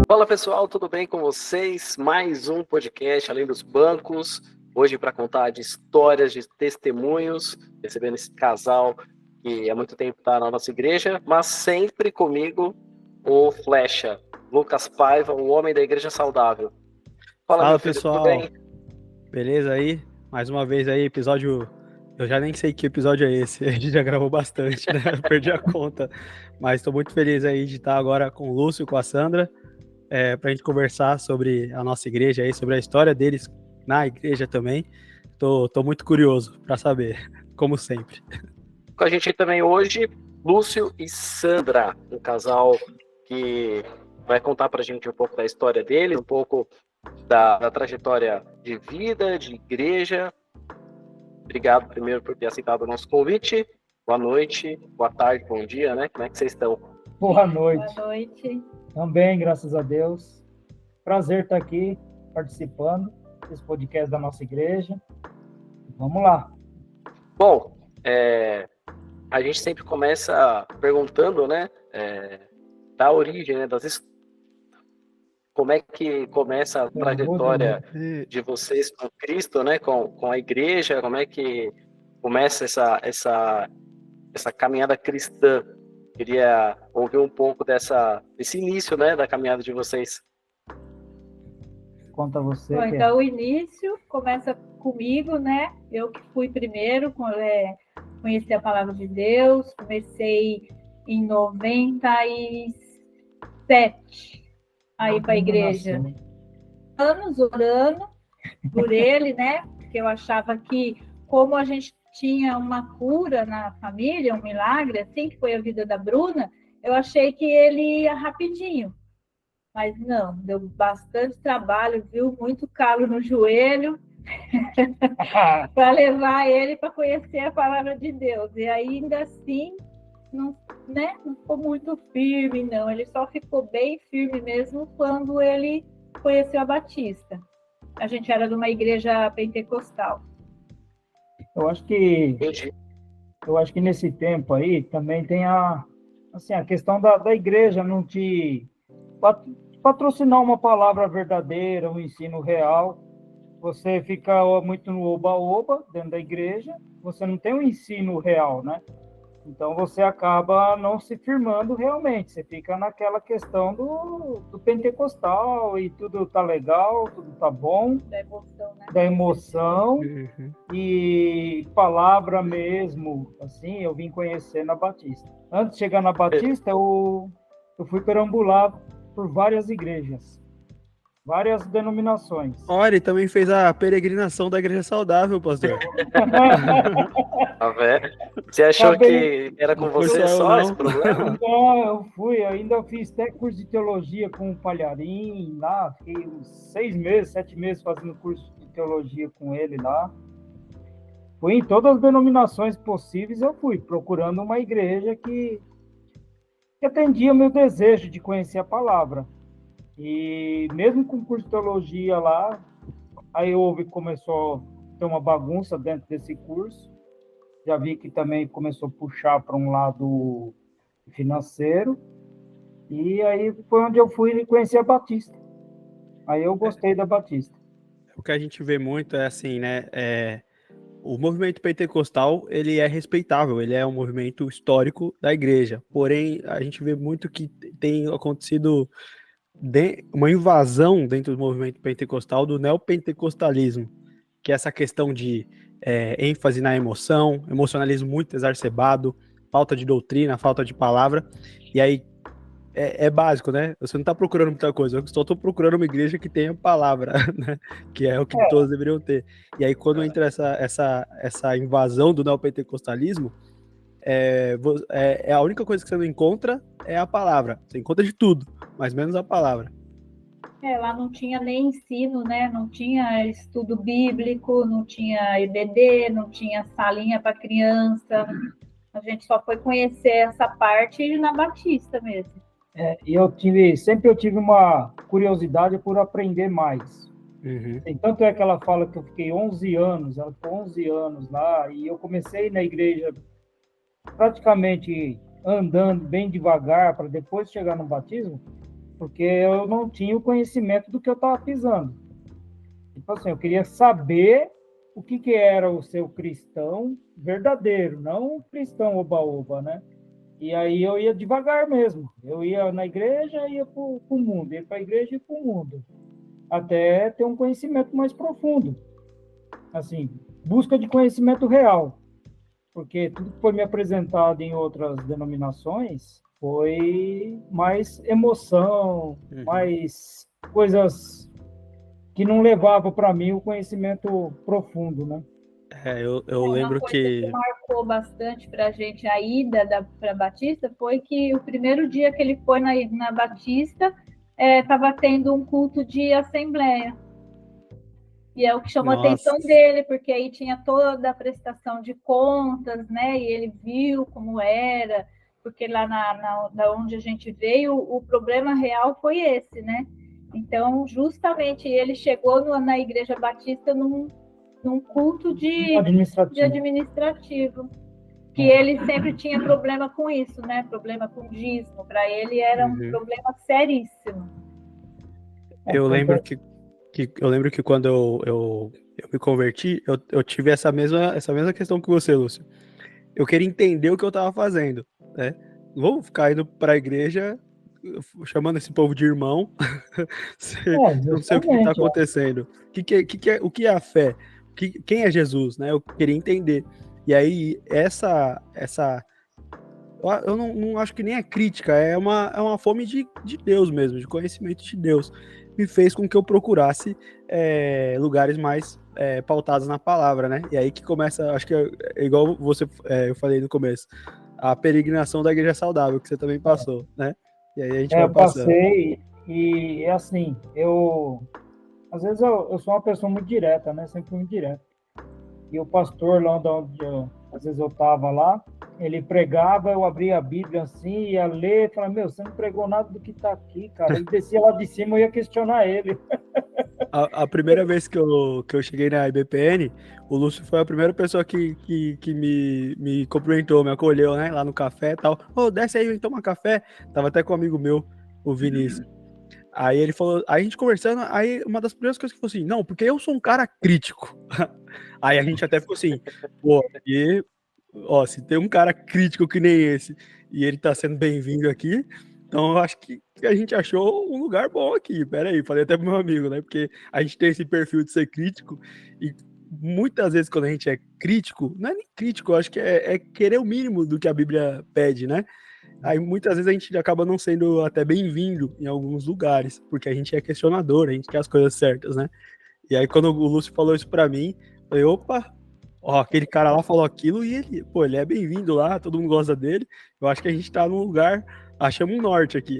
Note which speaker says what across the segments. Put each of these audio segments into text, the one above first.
Speaker 1: Fala pessoal, tudo bem com vocês? Mais um podcast Além dos Bancos, hoje para contar de histórias, de testemunhos, recebendo esse casal que há muito tempo está na nossa igreja, mas sempre comigo o Flecha, Lucas Paiva, o homem da Igreja Saudável. Fala meu
Speaker 2: Fala
Speaker 1: filho, tudo
Speaker 2: pessoal,
Speaker 1: bem?
Speaker 2: beleza aí? Mais uma vez aí, episódio. Eu já nem sei que episódio é esse, a gente já gravou bastante, né? Eu perdi a conta, mas estou muito feliz aí de estar agora com o Lúcio e com a Sandra, para a gente conversar sobre a nossa igreja aí, sobre a história deles na igreja também. Tô muito curioso para saber, como sempre.
Speaker 1: Com a gente também hoje, Lúcio e Sandra, um casal que vai contar para a gente um pouco da história dele, um pouco da trajetória de vida, de igreja. Obrigado primeiro por ter aceitado o nosso convite. Boa noite, boa tarde, bom dia, né? Como é que vocês estão?
Speaker 3: Boa noite.
Speaker 4: Boa noite.
Speaker 3: Também, graças a Deus. Prazer estar aqui participando desse podcast da nossa igreja. Vamos lá.
Speaker 1: Bom, a gente sempre começa perguntando, né, da origem, né, como é que começa a trajetória de vocês com Cristo, né, com a igreja, como é que começa essa caminhada cristã. Queria ouvir um pouco desse início, né, da caminhada de vocês.
Speaker 3: Conta você.
Speaker 4: Bom, então o início começa comigo, né? Eu que fui primeiro, conheci a palavra de Deus, comecei em 97 aí para a igreja. Anos orando por ele, né? Porque eu achava que, como a gente tinha uma cura na família, um milagre, assim que foi a vida da Bruna, eu achei que ele ia rapidinho. Mas não, deu bastante trabalho, viu? Muito calo no joelho para levar ele para conhecer a palavra de Deus. E ainda assim, não ficou muito firme, não. Ele só ficou bem firme mesmo quando ele conheceu a Batista. A gente era de uma igreja pentecostal.
Speaker 3: Eu acho que nesse tempo aí também tem a questão da igreja não te patrocinar uma palavra verdadeira, um ensino real. Você fica muito no oba-oba dentro da igreja, você não tem um ensino real, né? Então você acaba não se firmando realmente, você fica naquela questão do pentecostal e tudo tá legal, tudo tá bom.
Speaker 4: Da emoção, né?
Speaker 3: Da emoção. E palavra mesmo, assim, eu vim conhecer na Batista. Antes de chegar na Batista, eu fui perambular por várias igrejas, várias denominações.
Speaker 2: Olha, ele também fez a peregrinação da Igreja Saudável, pastor.
Speaker 1: Tá vendo? Você achou que era com você só esse problema?
Speaker 3: Não, eu ainda fiz até curso de teologia com o Palharim lá, fiquei uns 7 meses fazendo curso de teologia com ele lá. Fui em todas as denominações possíveis, eu fui procurando uma igreja que atendia meu desejo de conhecer a palavra. E mesmo com o curso de teologia lá, aí começou a ter uma bagunça dentro desse curso. Já vi que também começou a puxar para um lado financeiro. E aí foi onde eu fui conhecer a Batista. Aí eu gostei da Batista.
Speaker 2: O que a gente vê muito é assim, né? O movimento pentecostal, ele é respeitável, ele é um movimento histórico da igreja. Porém, a gente vê muito que tem acontecido uma invasão dentro do movimento pentecostal do neopentecostalismo, que é essa questão de ênfase na emocionalismo muito exacerbado, falta de doutrina, falta de palavra. E aí é básico, né? Você não está procurando muita coisa, eu só estou procurando uma igreja que tenha palavra, né? Que é o que todos deveriam ter. E aí, quando entra essa invasão do neopentecostalismo, a única coisa que você não encontra é a palavra. Você encontra de tudo, mas menos a palavra.
Speaker 4: Lá não tinha nem ensino, né? Não tinha estudo bíblico, não tinha EBD, não tinha salinha para criança. A gente só foi conhecer essa parte na Batista mesmo.
Speaker 3: E sempre eu tive uma curiosidade por aprender mais.
Speaker 2: Uhum.
Speaker 3: E tanto é que ela fala que eu fiquei 11 anos, ela ficou 11 anos lá, e eu comecei na igreja praticamente andando bem devagar para depois chegar no batismo. porque eu não tinha o conhecimento do que eu estava pisando. Tipo assim, eu queria saber o que era o seu cristão verdadeiro, não o cristão oba-oba, né? E aí eu ia devagar mesmo. Eu ia na igreja e ia para o mundo, ia para a igreja e para o mundo, até ter um conhecimento mais profundo. Assim, busca de conhecimento real, porque tudo que foi me apresentado em outras denominações foi mais emoção, mais coisas que não levavam para mim o conhecimento profundo, né?
Speaker 2: Eu lembro
Speaker 4: Uma coisa que marcou bastante para a gente a ida para Batista foi que o primeiro dia que ele foi na Batista estava tendo um culto de assembleia. E é o que chamou a atenção dele, porque aí tinha toda a prestação de contas, né? E ele viu como era, porque lá da onde a gente veio, o problema real foi esse, né? Então, justamente, ele chegou na Igreja Batista num culto de administrativo, que ele sempre tinha problema com isso, né? Problema com dízimo. Para ele era um problema seríssimo.
Speaker 2: Eu lembro que quando eu me converti, eu tive essa mesma questão que você, Lúcio. Eu queria entender o que eu estava fazendo, né? Vou ficar indo para a igreja chamando esse povo de irmão. Não sei o que está acontecendo. O que é a fé? Quem é Jesus, né? Eu queria entender. E aí, eu não acho que nem é crítica, é uma fome de Deus mesmo, de conhecimento de Deus. Me fez com que eu procurasse lugares mais pautados na palavra, né? E aí que começa, acho que é igual eu falei no começo, a peregrinação da igreja saudável, que você também passou, né? E aí a gente vai passando.
Speaker 3: Eu passei, e é assim, às vezes eu sou uma pessoa muito direta, né? Sempre muito direta. E o pastor lá às vezes eu estava lá, ele pregava, eu abria a Bíblia assim, ia ler, falava, você não pregou nada do que está aqui, cara. Ele descia lá de cima, eu ia questionar ele.
Speaker 2: A primeira vez que eu cheguei na IBPN, o Lúcio foi a primeira pessoa que me cumprimentou, me acolheu, né, lá no café e tal. Desce aí, vem tomar café. Tava até com um amigo meu, o Vinícius. Aí ele falou, aí a gente conversando, aí uma das primeiras coisas que falou assim, não, porque eu sou um cara crítico. Aí a gente até ficou assim, se tem um cara crítico que nem esse, e ele tá sendo bem-vindo aqui, então eu acho que a gente achou um lugar bom aqui. Pera aí, falei até pro meu amigo, né? Porque a gente tem esse perfil de ser crítico, e muitas vezes quando a gente é crítico, não é nem crítico, eu acho que é querer o mínimo do que a Bíblia pede, né? Aí muitas vezes a gente acaba não sendo até bem-vindo em alguns lugares, porque a gente é questionador, a gente quer as coisas certas, né? E aí quando o Lúcio falou isso pra mim, eu falei, opa, aquele cara lá falou aquilo e ele é bem-vindo lá, todo mundo gosta dele. Eu acho que a gente tá num lugar, achamos um norte aqui.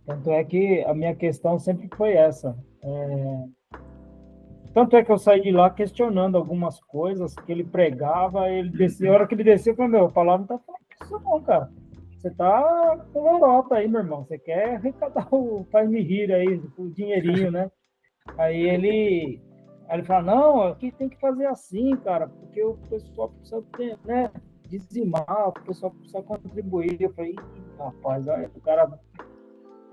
Speaker 3: Tanto é que a minha questão sempre foi essa. Tanto é que eu saí de lá questionando algumas coisas que ele pregava, ele descia, a hora que ele desceu, eu falei, a palavra não tá falando isso não, cara. Você tá com lorota aí, meu irmão. Você quer arrecadar faz-me rir aí, o dinheirinho, né? Aí ele fala, não, aqui tem que fazer assim, cara, porque o pessoal precisa ter, né, dizimar, o pessoal precisa contribuir. Eu falei, rapaz, aí o cara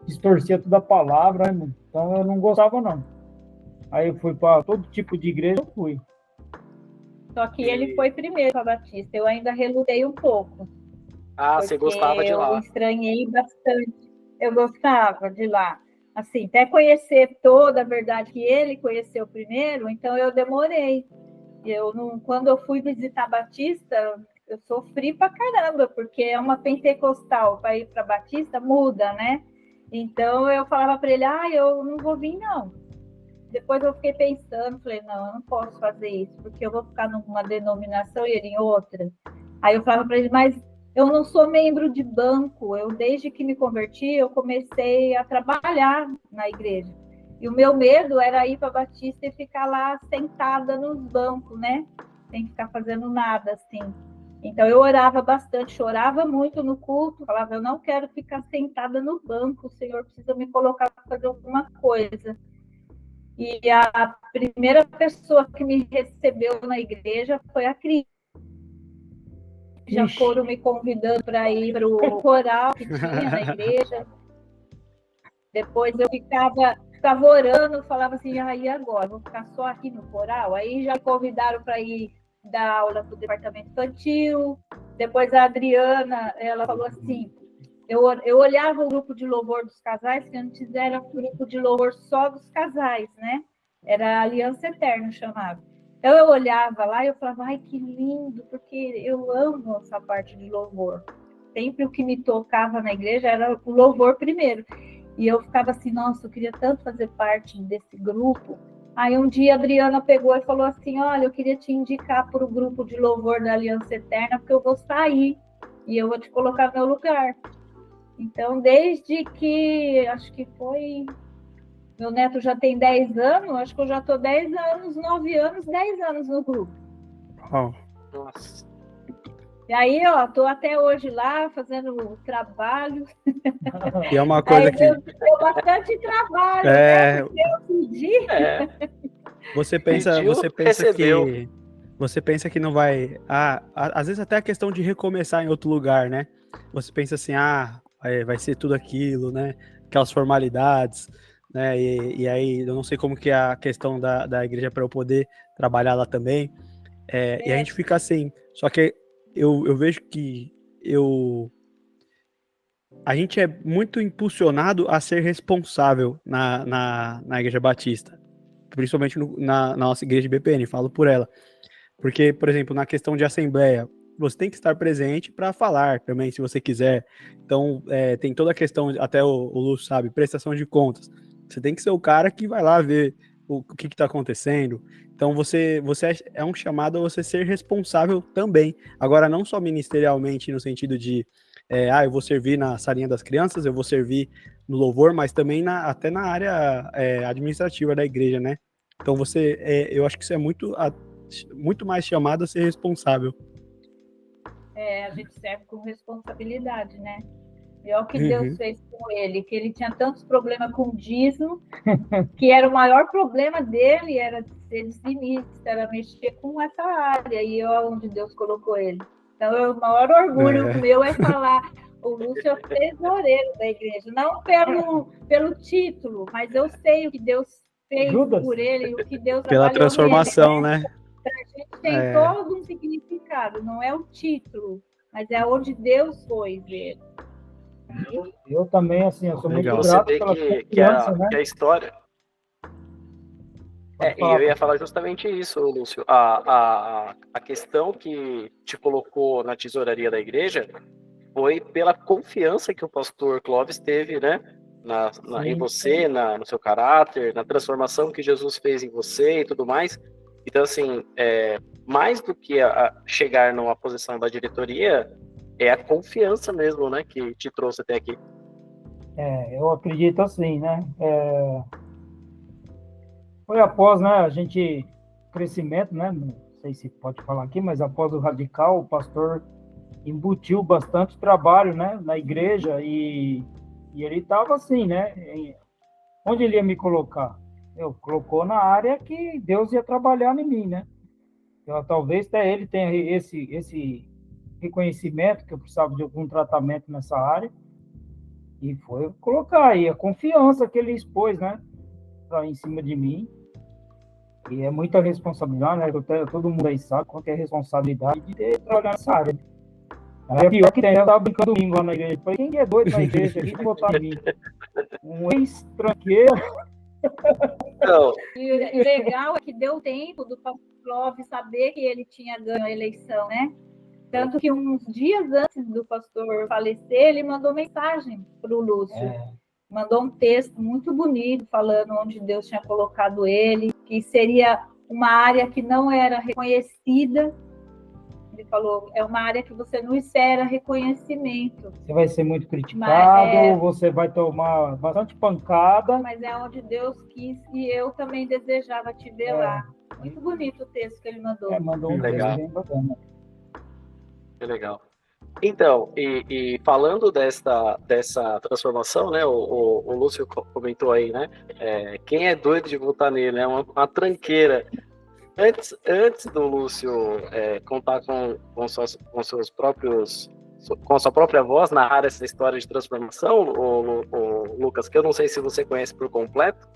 Speaker 3: distorcia toda a palavra, né? Então eu não gostava, não. Aí eu fui para todo tipo de igreja, eu fui.
Speaker 4: Só que ele foi primeiro para Batista, eu ainda relutei um pouco.
Speaker 1: Você gostava de lá?
Speaker 4: Eu estranhei bastante, eu gostava de lá. Assim, até conhecer toda a verdade que ele conheceu primeiro, então eu demorei. Quando eu fui visitar Batista, eu sofri pra caramba, porque é uma pentecostal, para ir para Batista muda, né? Então eu falava para ele, eu não vou vir não. Depois eu fiquei pensando, falei, não, eu não posso fazer isso, porque eu vou ficar numa denominação e ele em outra. Aí eu falava para ele, mas eu não sou membro de banco, desde que me converti, eu comecei a trabalhar na igreja. E o meu medo era ir para Batista e ficar lá sentada nos bancos, né? Sem ficar fazendo nada, assim. Então eu orava bastante, chorava muito no culto, falava, eu não quero ficar sentada no banco, o Senhor precisa me colocar para fazer alguma coisa. E a primeira pessoa que me recebeu na igreja foi a Cris. Já foram me convidando para ir para o coral que tinha na igreja. Depois eu ficava orando, falava assim, e agora? Vou ficar só aqui no coral? Aí já convidaram para ir dar aula para o departamento infantil. Depois a Adriana, ela falou assim, eu olhava o grupo de louvor dos casais, que antes era um grupo de louvor só dos casais, né? Era Aliança Eterna, chamava. Então eu olhava lá e eu falava, ai, que lindo, porque eu amo essa parte de louvor. Sempre o que me tocava na igreja era o louvor primeiro. E eu ficava assim, nossa, eu queria tanto fazer parte desse grupo. Aí um dia a Adriana pegou e falou assim, olha, eu queria te indicar para o grupo de louvor da Aliança Eterna, porque eu vou sair e eu vou te colocar no meu lugar. Então, desde que, acho que foi... Meu neto já tem 10 anos, acho que eu já estou 10 anos, 9 anos, 10 anos no grupo.
Speaker 2: Oh.
Speaker 1: Nossa.
Speaker 4: E aí, ó, estou até hoje lá fazendo trabalho.
Speaker 2: E é uma coisa
Speaker 4: aí,
Speaker 2: que...
Speaker 4: Deu bastante trabalho, né? Porque eu pedi.
Speaker 2: Você pensa que não vai... às vezes até a questão de recomeçar em outro lugar, né? Você pensa assim, vai ser tudo aquilo, né? Aquelas formalidades, né? E aí, eu não sei como que é a questão da igreja para eu poder trabalhar lá também. E a gente fica assim. Só que eu vejo que a gente é muito impulsionado a ser responsável na Igreja Batista. Principalmente na nossa igreja de BPN, falo por ela. Porque, por exemplo, na questão de assembleia, você tem que estar presente para falar também, se você quiser. Então, tem toda a questão, até o Lúcio sabe, prestação de contas. Você tem que ser o cara que vai lá ver o que está acontecendo. Então, você é um chamado a você ser responsável também. Agora, não só ministerialmente, no sentido de, eu vou servir na salinha das crianças, eu vou servir no louvor, mas também até na área administrativa da igreja, né? Então, eu acho que isso é muito mais chamado a ser responsável.
Speaker 4: A gente serve com responsabilidade, né? E olha o que Deus fez com ele, que ele tinha tantos problemas com dízimo, que era o maior problema dele, era ser dizimista, era mexer com essa área, e olha onde Deus colocou ele. Então, o maior orgulho meu é falar, o Lúcio é o tesoureiro da igreja, não pelo título, mas eu sei o que Deus fez por ele, o que Deus
Speaker 2: pela transformação,
Speaker 4: nele,
Speaker 2: né?
Speaker 4: A gente tem todo um significado, não é o título, mas é onde Deus foi ver.
Speaker 3: Eu também, assim, eu sou
Speaker 1: Legal.
Speaker 3: muito grato
Speaker 1: pela confiança, né? Que a história... eu ia falar justamente isso, Lúcio. A questão que te colocou na tesouraria da igreja foi pela confiança que o pastor Clóvis teve, né? Em você, no seu caráter, na transformação que Jesus fez em você e tudo mais. Então, assim, mais do que chegar numa posição da diretoria, é a confiança mesmo, né, que te trouxe até aqui.
Speaker 3: Eu acredito assim, né? Foi após, né, a gente, crescimento, né? Não sei se pode falar aqui, mas após o Radical, o pastor embutiu bastante trabalho, né, na igreja e ele estava assim, né? Onde ele ia me colocar? Colocou na área que Deus ia trabalhar em mim, né? Então, talvez até ele tenha esse reconhecimento que eu precisava de algum tratamento nessa área e foi colocar aí a confiança que ele expôs, né, em cima de mim. E é muita responsabilidade, né? Todo mundo aí sabe quanto é a responsabilidade de ter trabalhado nessa área. É pior que tem, eu estava brincando domingo lá na igreja. Falei, quem é doido na igreja aqui de botar em mim? Um ex-tranqueiro.
Speaker 4: E o legal é que deu tempo do pastor Clóvis saber que ele tinha ganho a eleição, né? Tanto que uns dias antes do pastor falecer, ele mandou mensagem para o Lúcio. Mandou um texto muito bonito, falando onde Deus tinha colocado ele, que seria uma área que não era reconhecida. Ele falou, é uma área que você não espera reconhecimento.
Speaker 3: Você vai ser muito criticado, você vai tomar bastante pancada.
Speaker 4: Mas é onde Deus quis e eu também desejava te ver lá. Muito bonito o texto que ele mandou.
Speaker 3: Mandou um texto bem bacana.
Speaker 1: Que legal. Então, e falando dessa transformação, né, o Lúcio comentou aí, né, quem é doido de votar nele, né, uma tranqueira. Antes do Lúcio contar com a sua própria voz, narrar essa história de transformação, o Lucas, que eu não sei se você conhece por completo.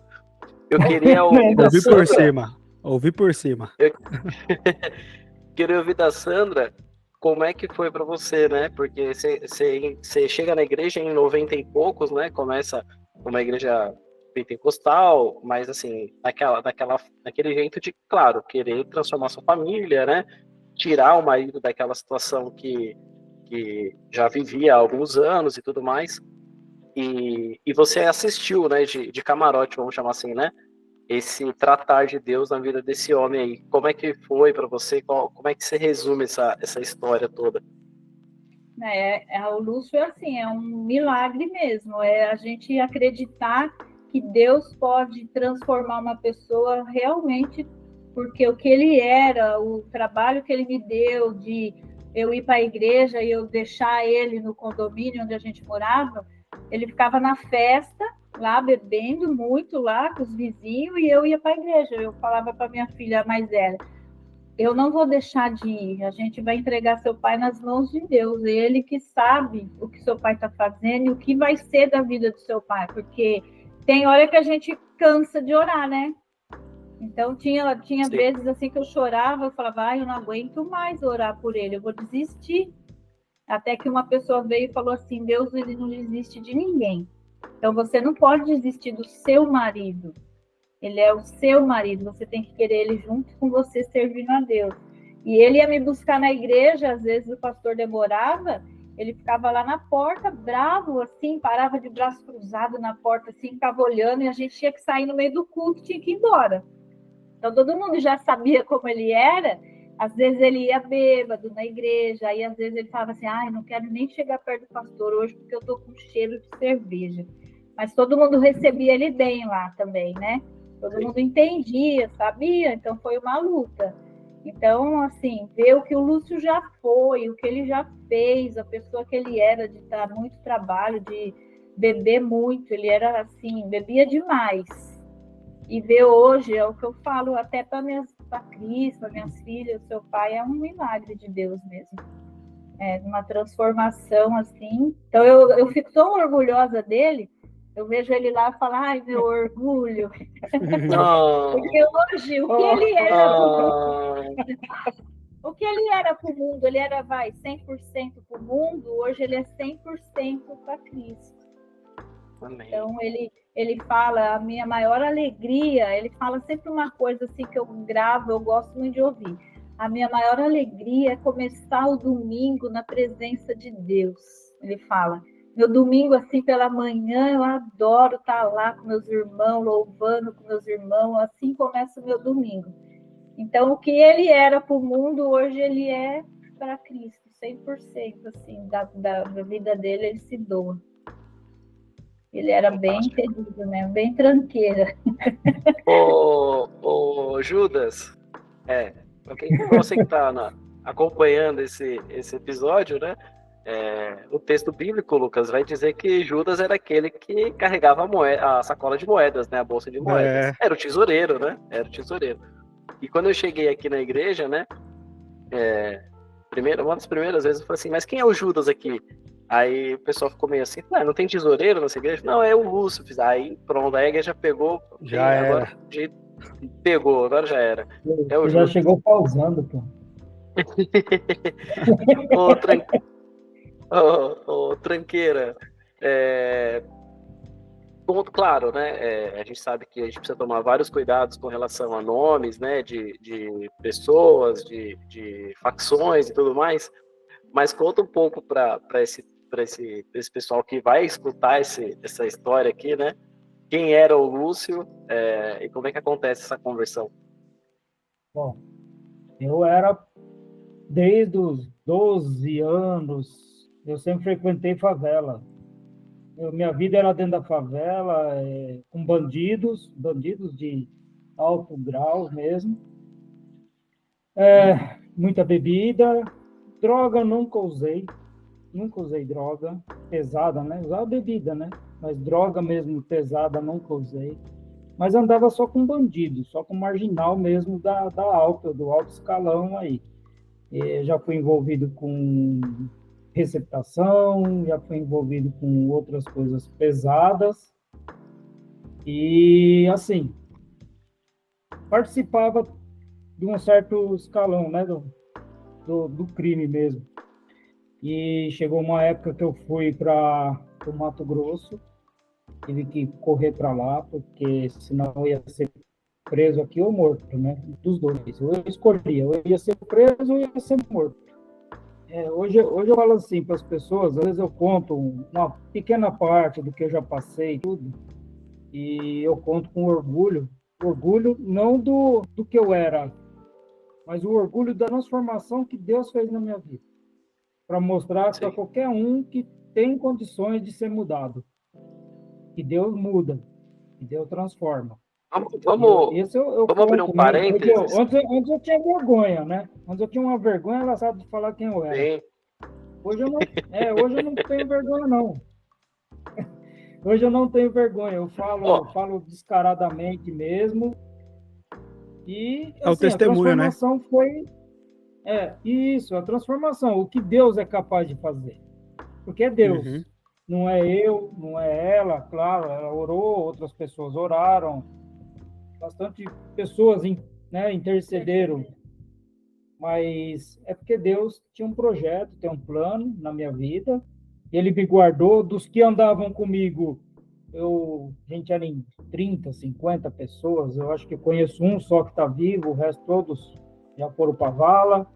Speaker 1: Eu queria ouvir da
Speaker 2: Ouvi por
Speaker 1: Sandra.
Speaker 2: cima. Ouvi por cima.
Speaker 1: Queria ouvir da Sandra como é que foi para você, né? Porque você chega na igreja em 90 e poucos, né? Começa uma igreja pentecostal, mas assim, daquele jeito de, claro, querer transformar sua família, né? Tirar o marido daquela situação que já vivia há alguns anos e tudo mais. E você assistiu, né? De camarote, vamos chamar assim, né? Esse tratar de Deus na vida desse homem aí. Como é que foi para você? Como é que você resume essa história toda?
Speaker 4: O Lúcio é assim, é um milagre mesmo, é a gente acreditar que Deus pode transformar uma pessoa realmente, porque o que ele era, o trabalho que ele me deu de eu ir para a igreja e eu deixar ele no condomínio onde a gente morava, ele ficava na festa, lá bebendo muito lá com os vizinhos, e eu ia para a igreja. Eu falava para minha filha mais velha, eu não vou deixar de ir, a gente vai entregar seu pai nas mãos de Deus, ele que sabe o que seu pai está fazendo e o que vai ser da vida do seu pai, porque tem hora que a gente cansa de orar, né? Então tinha vezes assim que eu chorava, eu falava, eu não aguento mais orar por ele, eu vou desistir. Até que uma pessoa veio e falou assim, Deus, ele não desiste de ninguém. Então você não pode desistir do seu marido. Ele é o seu marido, você tem que querer ele junto com você, servindo a Deus. E ele ia me buscar na igreja, às vezes o pastor demorava, ele ficava lá na porta, bravo, assim, parava de braço cruzado na porta, assim, ficava olhando, e a gente tinha que sair no meio do culto, tinha que ir embora. Então todo mundo já sabia como ele era, às vezes ele ia bêbado na igreja, aí às vezes ele falava assim, não quero nem chegar perto do pastor hoje, porque eu tô com cheiro de cerveja. Mas todo mundo recebia ele bem lá também, né? Todo mundo entendia, sabia? Então foi uma luta. Então, assim, ver o que o Lúcio já foi, o que ele já fez, a pessoa que ele era, de dar muito trabalho, de beber muito, ele era assim, bebia demais. E ver hoje, é o que eu falo até para Cris, para minhas filhas, seu pai é um milagre de Deus mesmo. É uma transformação assim. Então eu fico tão orgulhosa dele. Eu vejo ele lá e falo, ai, meu orgulho. Porque hoje, o que ele era o que ele era para o mundo, ele era, 100% para o mundo, hoje ele é 100% para Cristo. Amém. Então, ele fala, a minha maior alegria, ele fala sempre uma coisa assim que eu gravo, eu gosto muito de ouvir. A minha maior alegria é começar o domingo na presença de Deus. Ele fala, meu domingo, assim, pela manhã, eu adoro estar lá com meus irmãos, louvando com meus irmãos, assim começa o meu domingo. Então, o que ele era para o mundo, hoje ele é para Cristo, 100%, assim, da vida dele, ele se doa. Ele era bem terrível, né? Bem tranqueira.
Speaker 1: Ô, Judas, você que está acompanhando esse episódio, né? O texto bíblico, Lucas, vai dizer que Judas era aquele que carregava a sacola de moedas, né? A bolsa de moedas. Era o tesoureiro, né? Era o tesoureiro. E quando eu cheguei aqui na igreja, né? Uma das primeiras vezes eu falei assim, mas quem é o Judas aqui? Aí o pessoal ficou meio assim, não tem tesoureiro nessa igreja? Não, é o Lúcio. Aí pronto, aí a igreja pegou. Agora já era.
Speaker 3: É o já chegou pausando, pô.
Speaker 1: Tranqueira. Ponto claro, né? A gente sabe que a gente precisa tomar vários cuidados com relação a nomes, né? De pessoas, de facções e tudo mais. Mas conta um pouco para esse pessoal que vai escutar essa história aqui, né? Quem era o Lúcio e como é que acontece essa conversão?
Speaker 3: Bom, eu era, desde os 12 anos, eu sempre frequentei favela. Minha vida era dentro da favela, com bandidos de alto grau mesmo. Muita bebida, droga nunca usei droga pesada, né? Usava bebida, né? Mas droga mesmo pesada nunca usei. Mas andava só com bandido, só com marginal mesmo do alto escalão aí. Já fui envolvido com receptação, já fui envolvido com outras coisas pesadas. E, assim, participava de um certo escalão, né, do crime mesmo. E chegou uma época que eu fui para o Mato Grosso, tive que correr para lá, porque senão eu ia ser preso aqui ou morto, né? Dos dois. Eu escolhia, eu ia ser preso ou ia ser morto. Hoje eu falo assim para as pessoas, às vezes eu conto uma pequena parte do que eu já passei, tudo, e eu conto com orgulho não do que eu era, mas o orgulho da transformação que Deus fez na minha vida, para mostrar para qualquer um que tem condições de ser mudado, que Deus muda, que Deus transforma.
Speaker 1: Vamos abrir um parênteses.
Speaker 3: Antes eu tinha vergonha, né? Antes eu tinha uma vergonha engraçada de falar quem eu era.
Speaker 1: Sim.
Speaker 3: Hoje eu não tenho vergonha, não. Hoje eu não tenho vergonha, eu falo descaradamente mesmo. E
Speaker 2: É o
Speaker 3: assim,
Speaker 2: testemunho,
Speaker 3: a transformação, né? Foi isso, a transformação, o que Deus é capaz de fazer. Porque é Deus.
Speaker 2: Uhum.
Speaker 3: Não é eu, não é ela, claro, ela orou, outras pessoas oraram, bastante pessoas, né, intercederam, mas é porque Deus tinha um projeto, tem um plano na minha vida, Ele me guardou. Dos que andavam comigo, a gente era em 30, 50 pessoas, eu acho que eu conheço um só que está vivo, o resto todos já foram para a vala.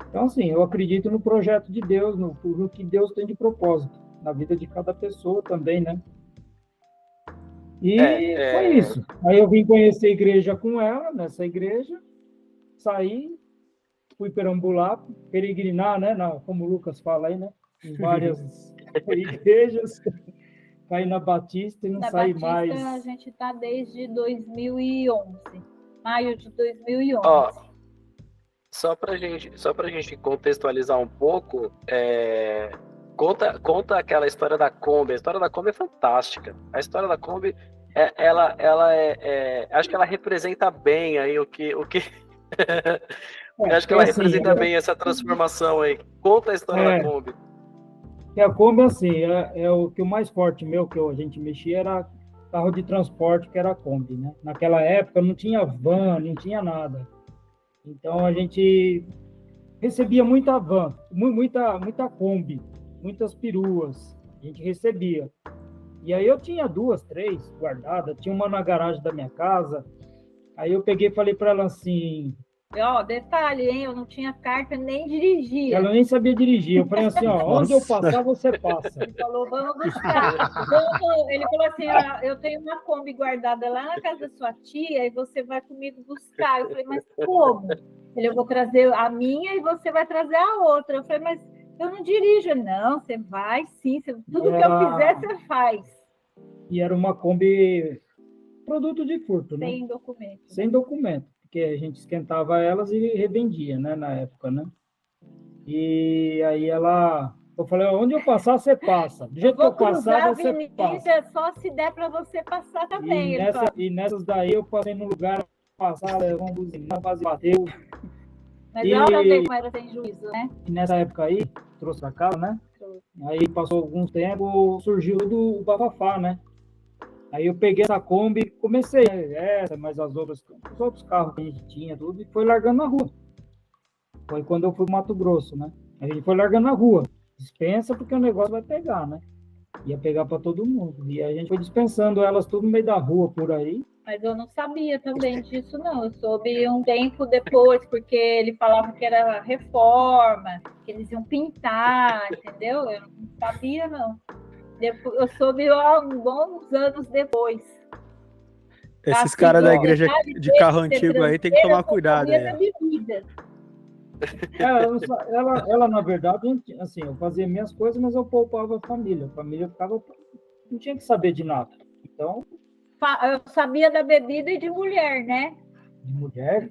Speaker 3: Então, assim, eu acredito no projeto de Deus, no que Deus tem de propósito na vida de cada pessoa também, né? E foi isso. Aí eu vim conhecer a igreja com ela, nessa igreja, saí, fui perambular, peregrinar, né? Como o Lucas fala aí, né? Em várias igrejas, caí na Batista e não saí mais.
Speaker 4: Na Batista a gente está desde 2011, maio de 2011.
Speaker 1: Só para gente contextualizar um pouco, conta aquela história da Kombi. A história da Kombi é fantástica. A história da Kombi, acho que ela representa bem aí o que acho que ela representa bem essa transformação aí. Conta a história da Kombi.
Speaker 3: A Kombi, assim, o que o mais forte meu, que a gente mexia, era carro de transporte, que era a Kombi, né? Naquela época não tinha van, não tinha nada. Então a gente recebia muita van, muita Kombi, muitas peruas, a gente recebia. E aí eu tinha 2, 3 guardadas, tinha uma na garagem da minha casa. Aí eu peguei e falei para ela assim...
Speaker 4: detalhe, hein? Eu não tinha carta, nem dirigia.
Speaker 3: Ela nem sabia dirigir. Eu falei assim, onde eu passar, você passa.
Speaker 4: Ele falou, vamos buscar. Ele falou assim, eu tenho uma Kombi guardada lá na casa da sua tia e você vai comigo buscar. Eu falei, mas como? Eu vou trazer a minha e você vai trazer a outra. Eu falei, mas eu não dirijo. Não, você vai sim. Tudo que eu fizer, você faz.
Speaker 3: E era uma Kombi produto de furto, né?
Speaker 4: Sem documento.
Speaker 3: Sem documento. Porque a gente esquentava elas e revendia, né, na época, né? E aí eu falei, onde eu passar, você passa. Do jeito que eu passar, você passa.
Speaker 4: Só se der para você passar também.
Speaker 3: E nessas daí eu passei no lugar, passar, vamos buzinar, quase bateu.
Speaker 4: Mas eu não sei como era sem juízo, né?
Speaker 3: E nessa época aí, trouxe pra casa, né? Aí passou alguns tempos, surgiu do bafafá, né? Aí eu peguei essa Kombi, comecei essa, mas os outros carros que a gente tinha, tudo, e foi largando na rua. Foi quando eu fui pro Mato Grosso, né? A gente foi largando na rua. Dispensa porque o negócio vai pegar, né? Ia pegar para todo mundo. E a gente foi dispensando elas tudo no meio da rua, por aí.
Speaker 4: Mas eu não sabia também disso, não. Eu soube um tempo depois, porque ele falava que era reforma, que eles iam pintar, entendeu? Eu não sabia, não. Eu soube bons anos depois.
Speaker 2: Esses caras da igreja de carro antigo aí tem que tomar cuidado.
Speaker 3: Ela, na verdade, assim, eu fazia minhas coisas, mas eu poupava a família. A família ficava... Não tinha que saber de nada. Então...
Speaker 4: Eu sabia da bebida e de mulher, né?
Speaker 3: De mulher?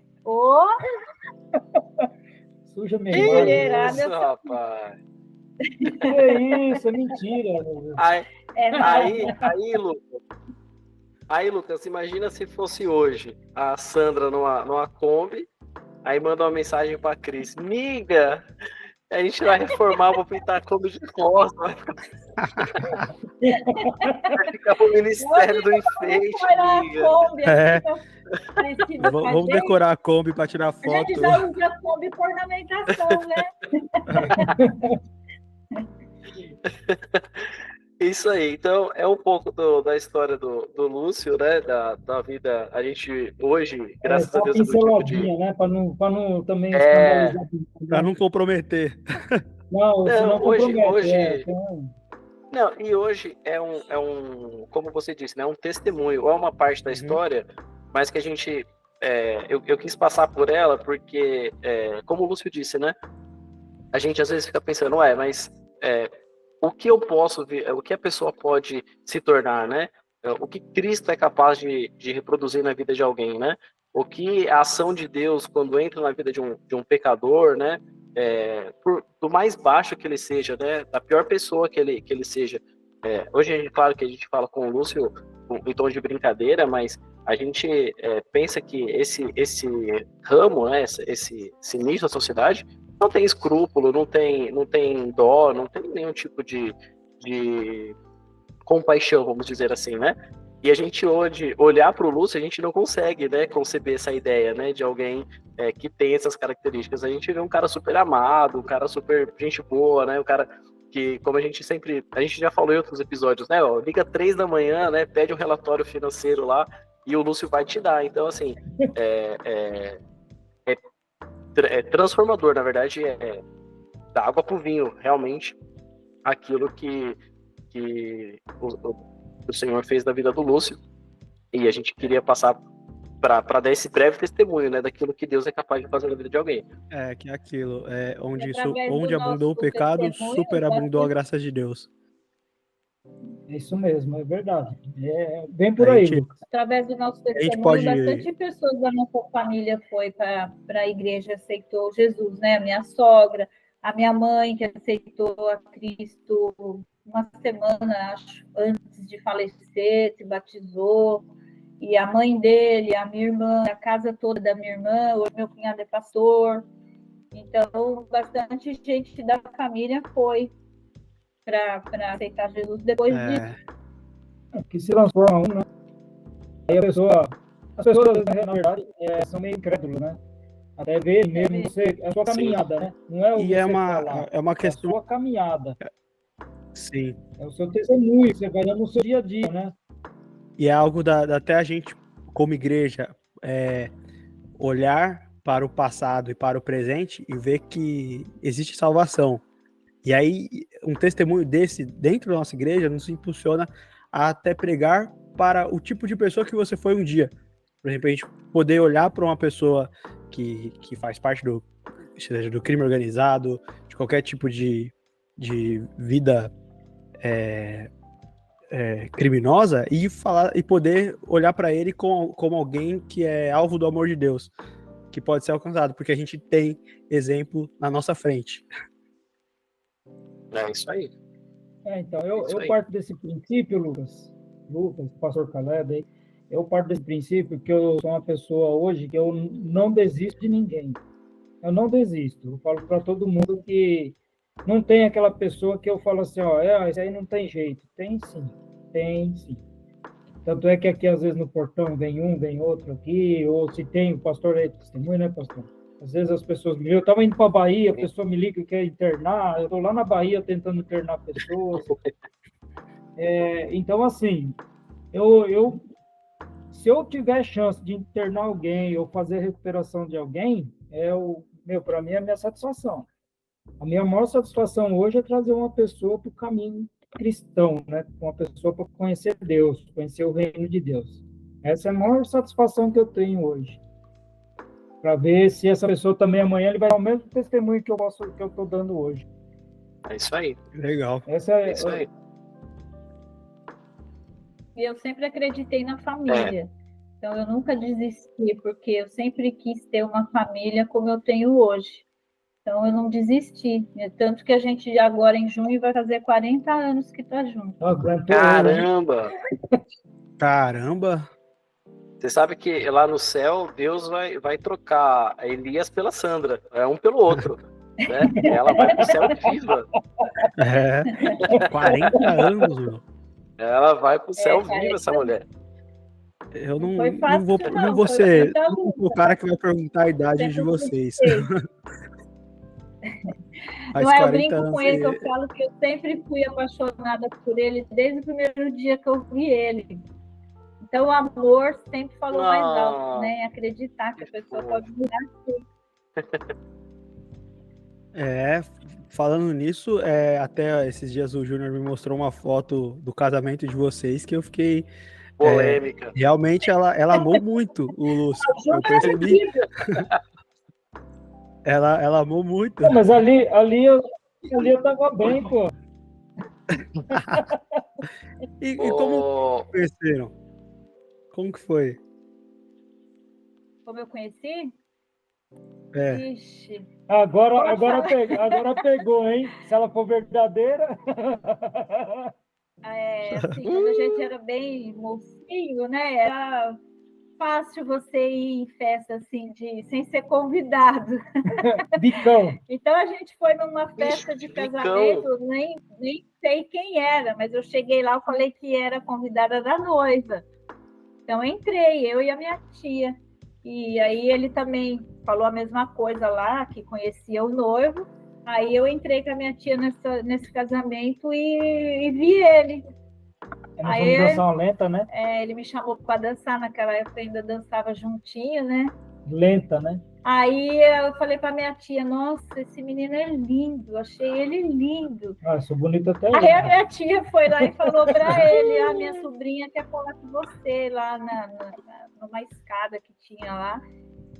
Speaker 3: Suja
Speaker 1: memória. Isso, rapaz.
Speaker 3: Que isso, é mentira.
Speaker 1: Aí, Lucas, imagina se fosse hoje a Sandra numa Kombi, aí manda uma mensagem pra Cris: miga, A gente vai reformar, vou pintar a Kombi de rosa, vai ficar pro Ministério do Enfeite, amiga.
Speaker 2: É. Vamos decorar a Kombi para tirar
Speaker 4: A
Speaker 2: foto.
Speaker 4: gente já usa a Kombi por ornamentação, né?
Speaker 1: Isso aí, então é um pouco da história do Lúcio, né? Da vida. A gente hoje, graças a Deus, é do tipo de.
Speaker 3: Né? Para não também
Speaker 1: escandalizar.
Speaker 2: Para não comprometer.
Speaker 3: Não,
Speaker 1: Não, hoje.
Speaker 3: Então...
Speaker 1: Não, e hoje é como você disse, né? Um testemunho, é uma parte da história, mas que a gente. Eu quis passar por ela porque, como o Lúcio disse, né? A gente às vezes fica pensando, mas o que eu posso ver, o que a pessoa pode se tornar, né? O que Cristo é capaz de reproduzir na vida de alguém, né? O que a ação de Deus, quando entra na vida de um pecador, né? Do mais baixo que ele seja, né? Da pior pessoa que ele seja. Hoje, claro que a gente fala com o Lúcio em tom de brincadeira, mas a gente pensa que esse ramo, né? Esse nicho da sociedade não tem escrúpulo, não tem dó, não tem nenhum tipo de compaixão, vamos dizer assim, né? E a gente hoje, olhar para o Lúcio, a gente não consegue, né, conceber essa ideia, né, de alguém que tem essas características. A gente vê um cara super amado, um cara super gente boa, né, um cara que, como a gente já falou em outros episódios, né, liga 3 da manhã, né, pede um relatório financeiro lá e o Lúcio vai te dar. Então, assim, é transformador, na verdade, da água pro vinho, realmente, aquilo que o Senhor fez da vida do Lúcio, e a gente queria passar para dar esse breve testemunho, né, daquilo que Deus é capaz de fazer na vida de alguém.
Speaker 2: Que é aquilo, onde abundou o pecado, superabundou a graça de Deus.
Speaker 3: É isso mesmo, é verdade. Bem por aí, Lucas.
Speaker 4: Através do nosso testemunho, bastante pessoas da nossa família foi para a igreja, aceitou Jesus, né? A minha sogra, a minha mãe, que aceitou a Cristo uma semana, acho, antes de falecer, se batizou. E a mãe dele, a minha irmã, a casa toda da minha irmã, o meu cunhado é pastor. Então, bastante gente da família foi para aceitar Jesus depois disso.
Speaker 3: Que se transforma né? Aí as pessoas, na verdade, são meio incrédulas, né? Até ver mesmo a sua caminhada, né? Não é o que você falar,
Speaker 2: é uma questão...
Speaker 3: a sua caminhada.
Speaker 2: Sim.
Speaker 3: É o seu testemunho, você vai dando no seu dia a dia, né?
Speaker 2: E é algo até a gente, como igreja, olhar para o passado e para o presente e ver que existe salvação. E aí, um testemunho desse dentro da nossa igreja nos impulsiona a até pregar para o tipo de pessoa que você foi um dia. Por exemplo, a gente poder olhar para uma pessoa que faz parte do crime organizado, de qualquer tipo de vida criminosa, e falar e poder olhar para ele como alguém que é alvo do amor de Deus, que pode ser alcançado, porque a gente tem exemplo na nossa frente.
Speaker 1: É isso aí.
Speaker 3: Então, eu parto desse princípio, Lucas, pastor Caleb, eu parto desse princípio que eu sou uma pessoa hoje que eu não desisto de ninguém. Eu não desisto. Eu falo para todo mundo que não tem aquela pessoa que eu falo assim, esse aí não tem jeito. Tem sim. Tanto é que aqui, às vezes, no portão vem um, vem outro aqui, ou se tem, o pastor aí testemunha, né, pastor? Às vezes as pessoas me ligam, eu estava indo para a Bahia, a pessoa me liga que quer internar, eu estou lá na Bahia tentando internar pessoas. Então, assim, se eu tiver chance de internar alguém ou fazer a recuperação de alguém, para mim é a minha satisfação. A minha maior satisfação hoje é trazer uma pessoa para o caminho cristão, né? Uma pessoa para conhecer Deus, conhecer o reino de Deus. Essa é a maior satisfação que eu tenho hoje. Para ver se essa pessoa também amanhã ele vai dar o mesmo testemunho que eu estou dando hoje.
Speaker 1: É isso aí.
Speaker 2: Legal.
Speaker 1: É isso aí.
Speaker 4: E eu sempre acreditei na família. Então eu nunca desisti, porque eu sempre quis ter uma família como eu tenho hoje. Então eu não desisti. Tanto que a gente agora em junho vai fazer 40 anos que está junto.
Speaker 1: Caramba!
Speaker 2: Caramba!
Speaker 1: Você sabe que lá no céu, Deus vai trocar Elias pela Sandra. É um pelo outro. né? Ela vai pro céu viva.
Speaker 2: 40 anos, mano.
Speaker 1: Ela vai pro céu
Speaker 4: cara,
Speaker 1: viva, essa mulher.
Speaker 2: Eu
Speaker 4: Não
Speaker 2: não,
Speaker 4: foi fácil,
Speaker 2: não vou
Speaker 4: foi
Speaker 2: ser
Speaker 4: muita luta.
Speaker 2: o cara que vai perguntar a idade
Speaker 4: Sempre
Speaker 2: de vocês. Faz
Speaker 4: Não é, eu
Speaker 2: 40
Speaker 4: brinco
Speaker 2: anos
Speaker 4: com ele, que eu
Speaker 2: e-
Speaker 4: falo que eu sempre fui apaixonada por ele desde o primeiro dia que eu vi ele. Então, o amor sempre falou mais alto, né? Acreditar que a pessoa pode mudar.
Speaker 2: Falando nisso, até esses dias o Júnior me mostrou uma foto do casamento de vocês que eu fiquei.
Speaker 1: Polêmica.
Speaker 2: Realmente ela amou muito o Lúcio. Eu percebi. Ela amou muito.
Speaker 3: Pô, mas ali eu tava bem, pô.
Speaker 2: E como
Speaker 1: Ô,
Speaker 2: conheceram? Como que foi?
Speaker 4: Como eu conheci?
Speaker 2: É.
Speaker 4: Ixi.
Speaker 3: Agora pegou, hein? Se ela for verdadeira.
Speaker 4: Assim, quando a gente era bem mocinho, né? Era fácil você ir em festa assim, sem ser convidado.
Speaker 3: Bicão.
Speaker 4: Então a gente foi numa festa de
Speaker 1: bicão.
Speaker 4: casamento, nem sei quem era, mas eu cheguei lá, eu falei que era convidada da noiva. Então entrei, eu e a minha tia. E aí ele também falou a mesma coisa lá, que conhecia o noivo. Aí eu entrei com a minha tia nesse casamento e vi ele.
Speaker 3: Nós vamos dançar uma lenta, né?
Speaker 4: Ele me chamou para dançar, naquela época ainda dançava juntinho, né?
Speaker 3: Lenta, né?
Speaker 4: Aí eu falei para minha tia, nossa, esse menino é lindo, achei ele lindo.
Speaker 3: Ah, sou bonita até
Speaker 4: Aí
Speaker 3: hoje.
Speaker 4: a minha tia foi lá e falou para ele, a minha sobrinha quer falar com você lá numa escada que tinha lá.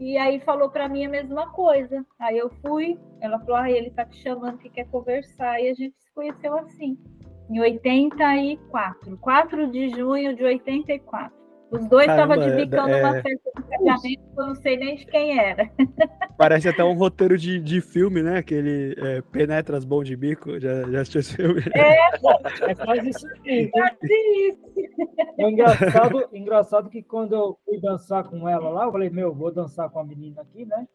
Speaker 4: E aí falou para mim a mesma coisa. Aí eu fui, ela falou, ele tá te chamando que quer conversar. E a gente se conheceu assim, em 84, 4 de junho de 84. Os dois estavam de bicão numa festa de casamento, eu não sei nem de quem era.
Speaker 2: Parece até um roteiro de filme, né? Aquele Penetras Bom de Bico. Já assistiu esse filme?
Speaker 3: É quase isso aí. É engraçado que quando eu fui dançar com ela lá, eu falei, vou dançar com a menina aqui, né?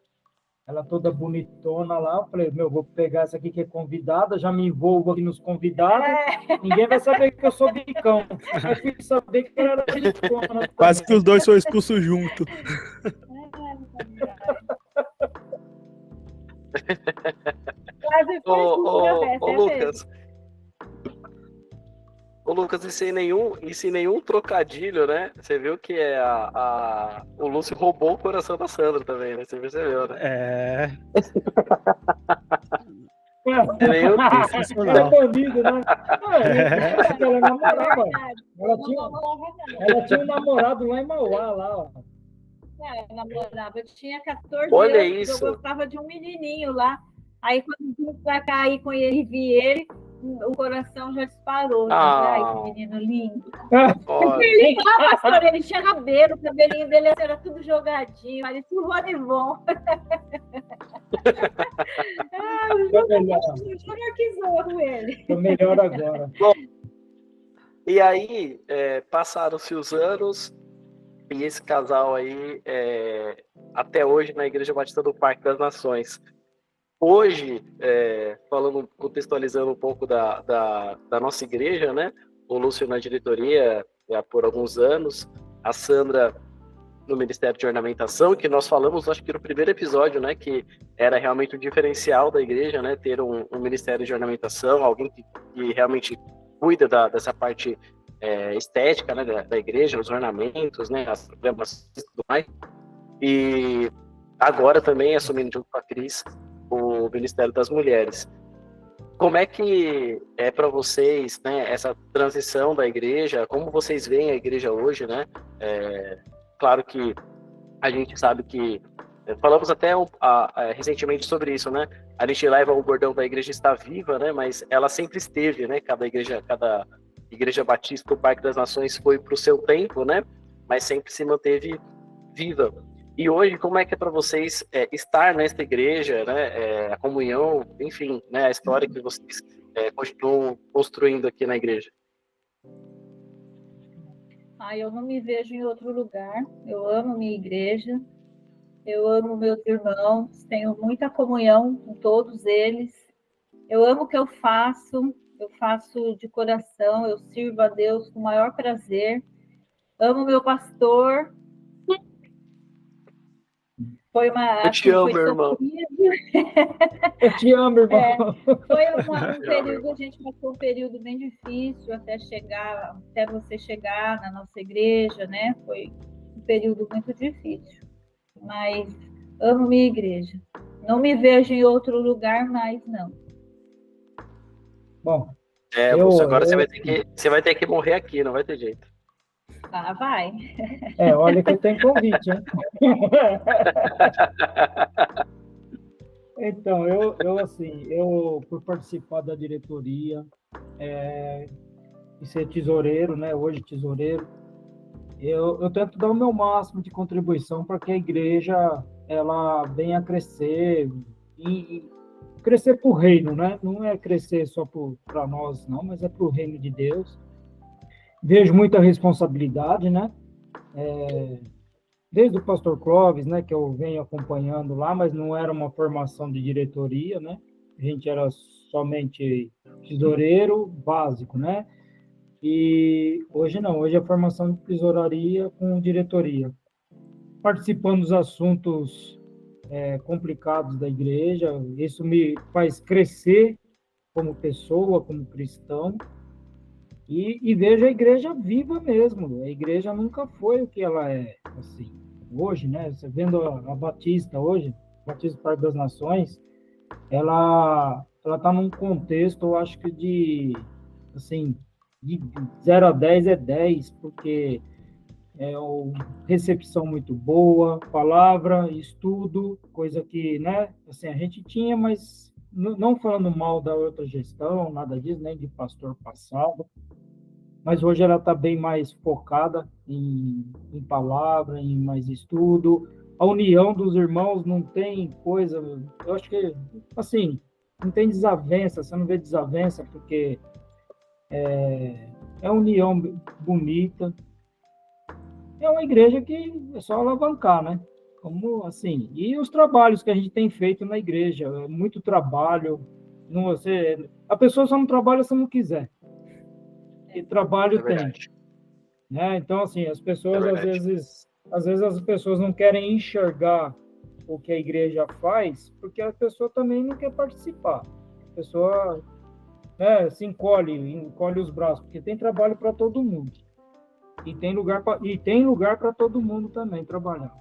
Speaker 3: Ela toda bonitona lá, eu falei, vou pegar essa aqui que é convidada, já me envolvo aqui nos convidados, ninguém vai saber que eu sou bicão. Aí fui saber que ela era bicona.
Speaker 2: Quase que os dois foram expulsos junto.
Speaker 4: Quase foi
Speaker 1: Ô, Lucas. Ô, Lucas, e sem nenhum trocadilho, né? Você viu que o Lúcio roubou o coração da Sandra também, né? Você percebeu, né?
Speaker 3: Ela é bandido, né? Ela namorava. Ela tinha um namorado lá em Mauá, lá, ó.
Speaker 4: Eu namorava, eu tinha 14
Speaker 1: Olha
Speaker 4: anos,
Speaker 1: isso.
Speaker 4: eu gostava de um menininho lá. Aí quando vim pra cá e com ele, vi ele, o coração já disparou. Ai, que menino lindo. Ele, pastor, ele tinha cabelo, o cabelinho dele era tudo jogadinho, parecia o Ronivon. O Júnior que zoa com ele.
Speaker 3: Tô melhor agora.
Speaker 1: Bom, e aí, passaram-se os anos, e esse casal aí, até hoje, na Igreja Batista do Parque das Nações. Hoje, contextualizando um pouco da nossa igreja, né? O Lúcio na diretoria por alguns anos, a Sandra no Ministério de Ornamentação, que nós falamos, acho que no primeiro episódio, né? Que era realmente o diferencial da igreja, né? Ter um Ministério de Ornamentação, alguém que realmente cuida dessa parte estética, né? Da igreja, os ornamentos, né? As programações e tudo mais. E agora também assumindo junto com a Cris o Ministério das Mulheres. Como é que é para vocês, né, essa transição da igreja? Como vocês veem a igreja hoje, né? Claro que a gente sabe que falamos até recentemente sobre isso, né? A gente leva o bordão da igreja está viva, né? Mas ela sempre esteve, né? Cada igreja batista do Parque das Nações foi para o seu tempo, né? Mas sempre se manteve viva. E hoje, como é que é para vocês estar nesta igreja, né? A comunhão, enfim, né? A história que vocês continuam construindo aqui na igreja?
Speaker 4: Eu não me vejo em outro lugar. Eu amo minha igreja. Eu amo meus irmãos, tenho muita comunhão com todos eles. Eu amo o que eu faço de coração, eu sirvo a Deus com o maior prazer. Amo meu pastor. Foi
Speaker 1: Eu te amo, meu irmão.
Speaker 3: Eu te amo, irmão.
Speaker 4: Foi um período, a gente passou um período bem difícil até você chegar na nossa igreja, né? Foi um período muito difícil. Mas amo minha igreja. Não me vejo em outro lugar mais, não.
Speaker 3: Bom.
Speaker 1: Agora você vai ter que morrer aqui, não vai ter jeito.
Speaker 4: Ah, vai.
Speaker 3: Olha que tem convite, hein? Então, eu por participar da diretoria e ser tesoureiro, né? Hoje tesoureiro, eu tento dar o meu máximo de contribuição para que a igreja ela venha a crescer e crescer para o reino, né? Não é crescer só para nós, não, mas é para o reino de Deus. Vejo muita responsabilidade, né? Desde o pastor Clóvis, né, que eu venho acompanhando lá, mas não era uma formação de diretoria, né? A gente era somente tesoureiro básico, né? E hoje não, hoje é a formação de tesouraria com diretoria. Participando dos assuntos complicados da igreja, isso me faz crescer como pessoa, como cristão. E vejo a igreja viva mesmo. A igreja nunca foi o que ela é, assim. Hoje, né? Você vendo a Batista hoje, Batista Parque das Nações, ela está num contexto, eu acho que de 0 a 10 é 10, porque recepção muito boa, palavra, estudo, coisa que, né? Assim, a gente tinha, mas não falando mal da outra gestão, nada disso, nem de pastor passado, mas hoje ela está bem mais focada em palavra, em mais estudo. A união dos irmãos não tem coisa, eu acho que, assim, não tem desavença, você não vê desavença, porque é união bonita. É uma igreja que é só alavancar, né? Como assim? E os trabalhos que a gente tem feito na igreja, muito trabalho. A pessoa só não trabalha se não quiser. E trabalho tem. Né? Então, assim, as pessoas, às vezes as pessoas não querem enxergar o que a igreja faz, porque a pessoa também não quer participar. A pessoa se encolhe os braços, porque tem trabalho para todo mundo. E tem lugar para todo mundo também trabalhar.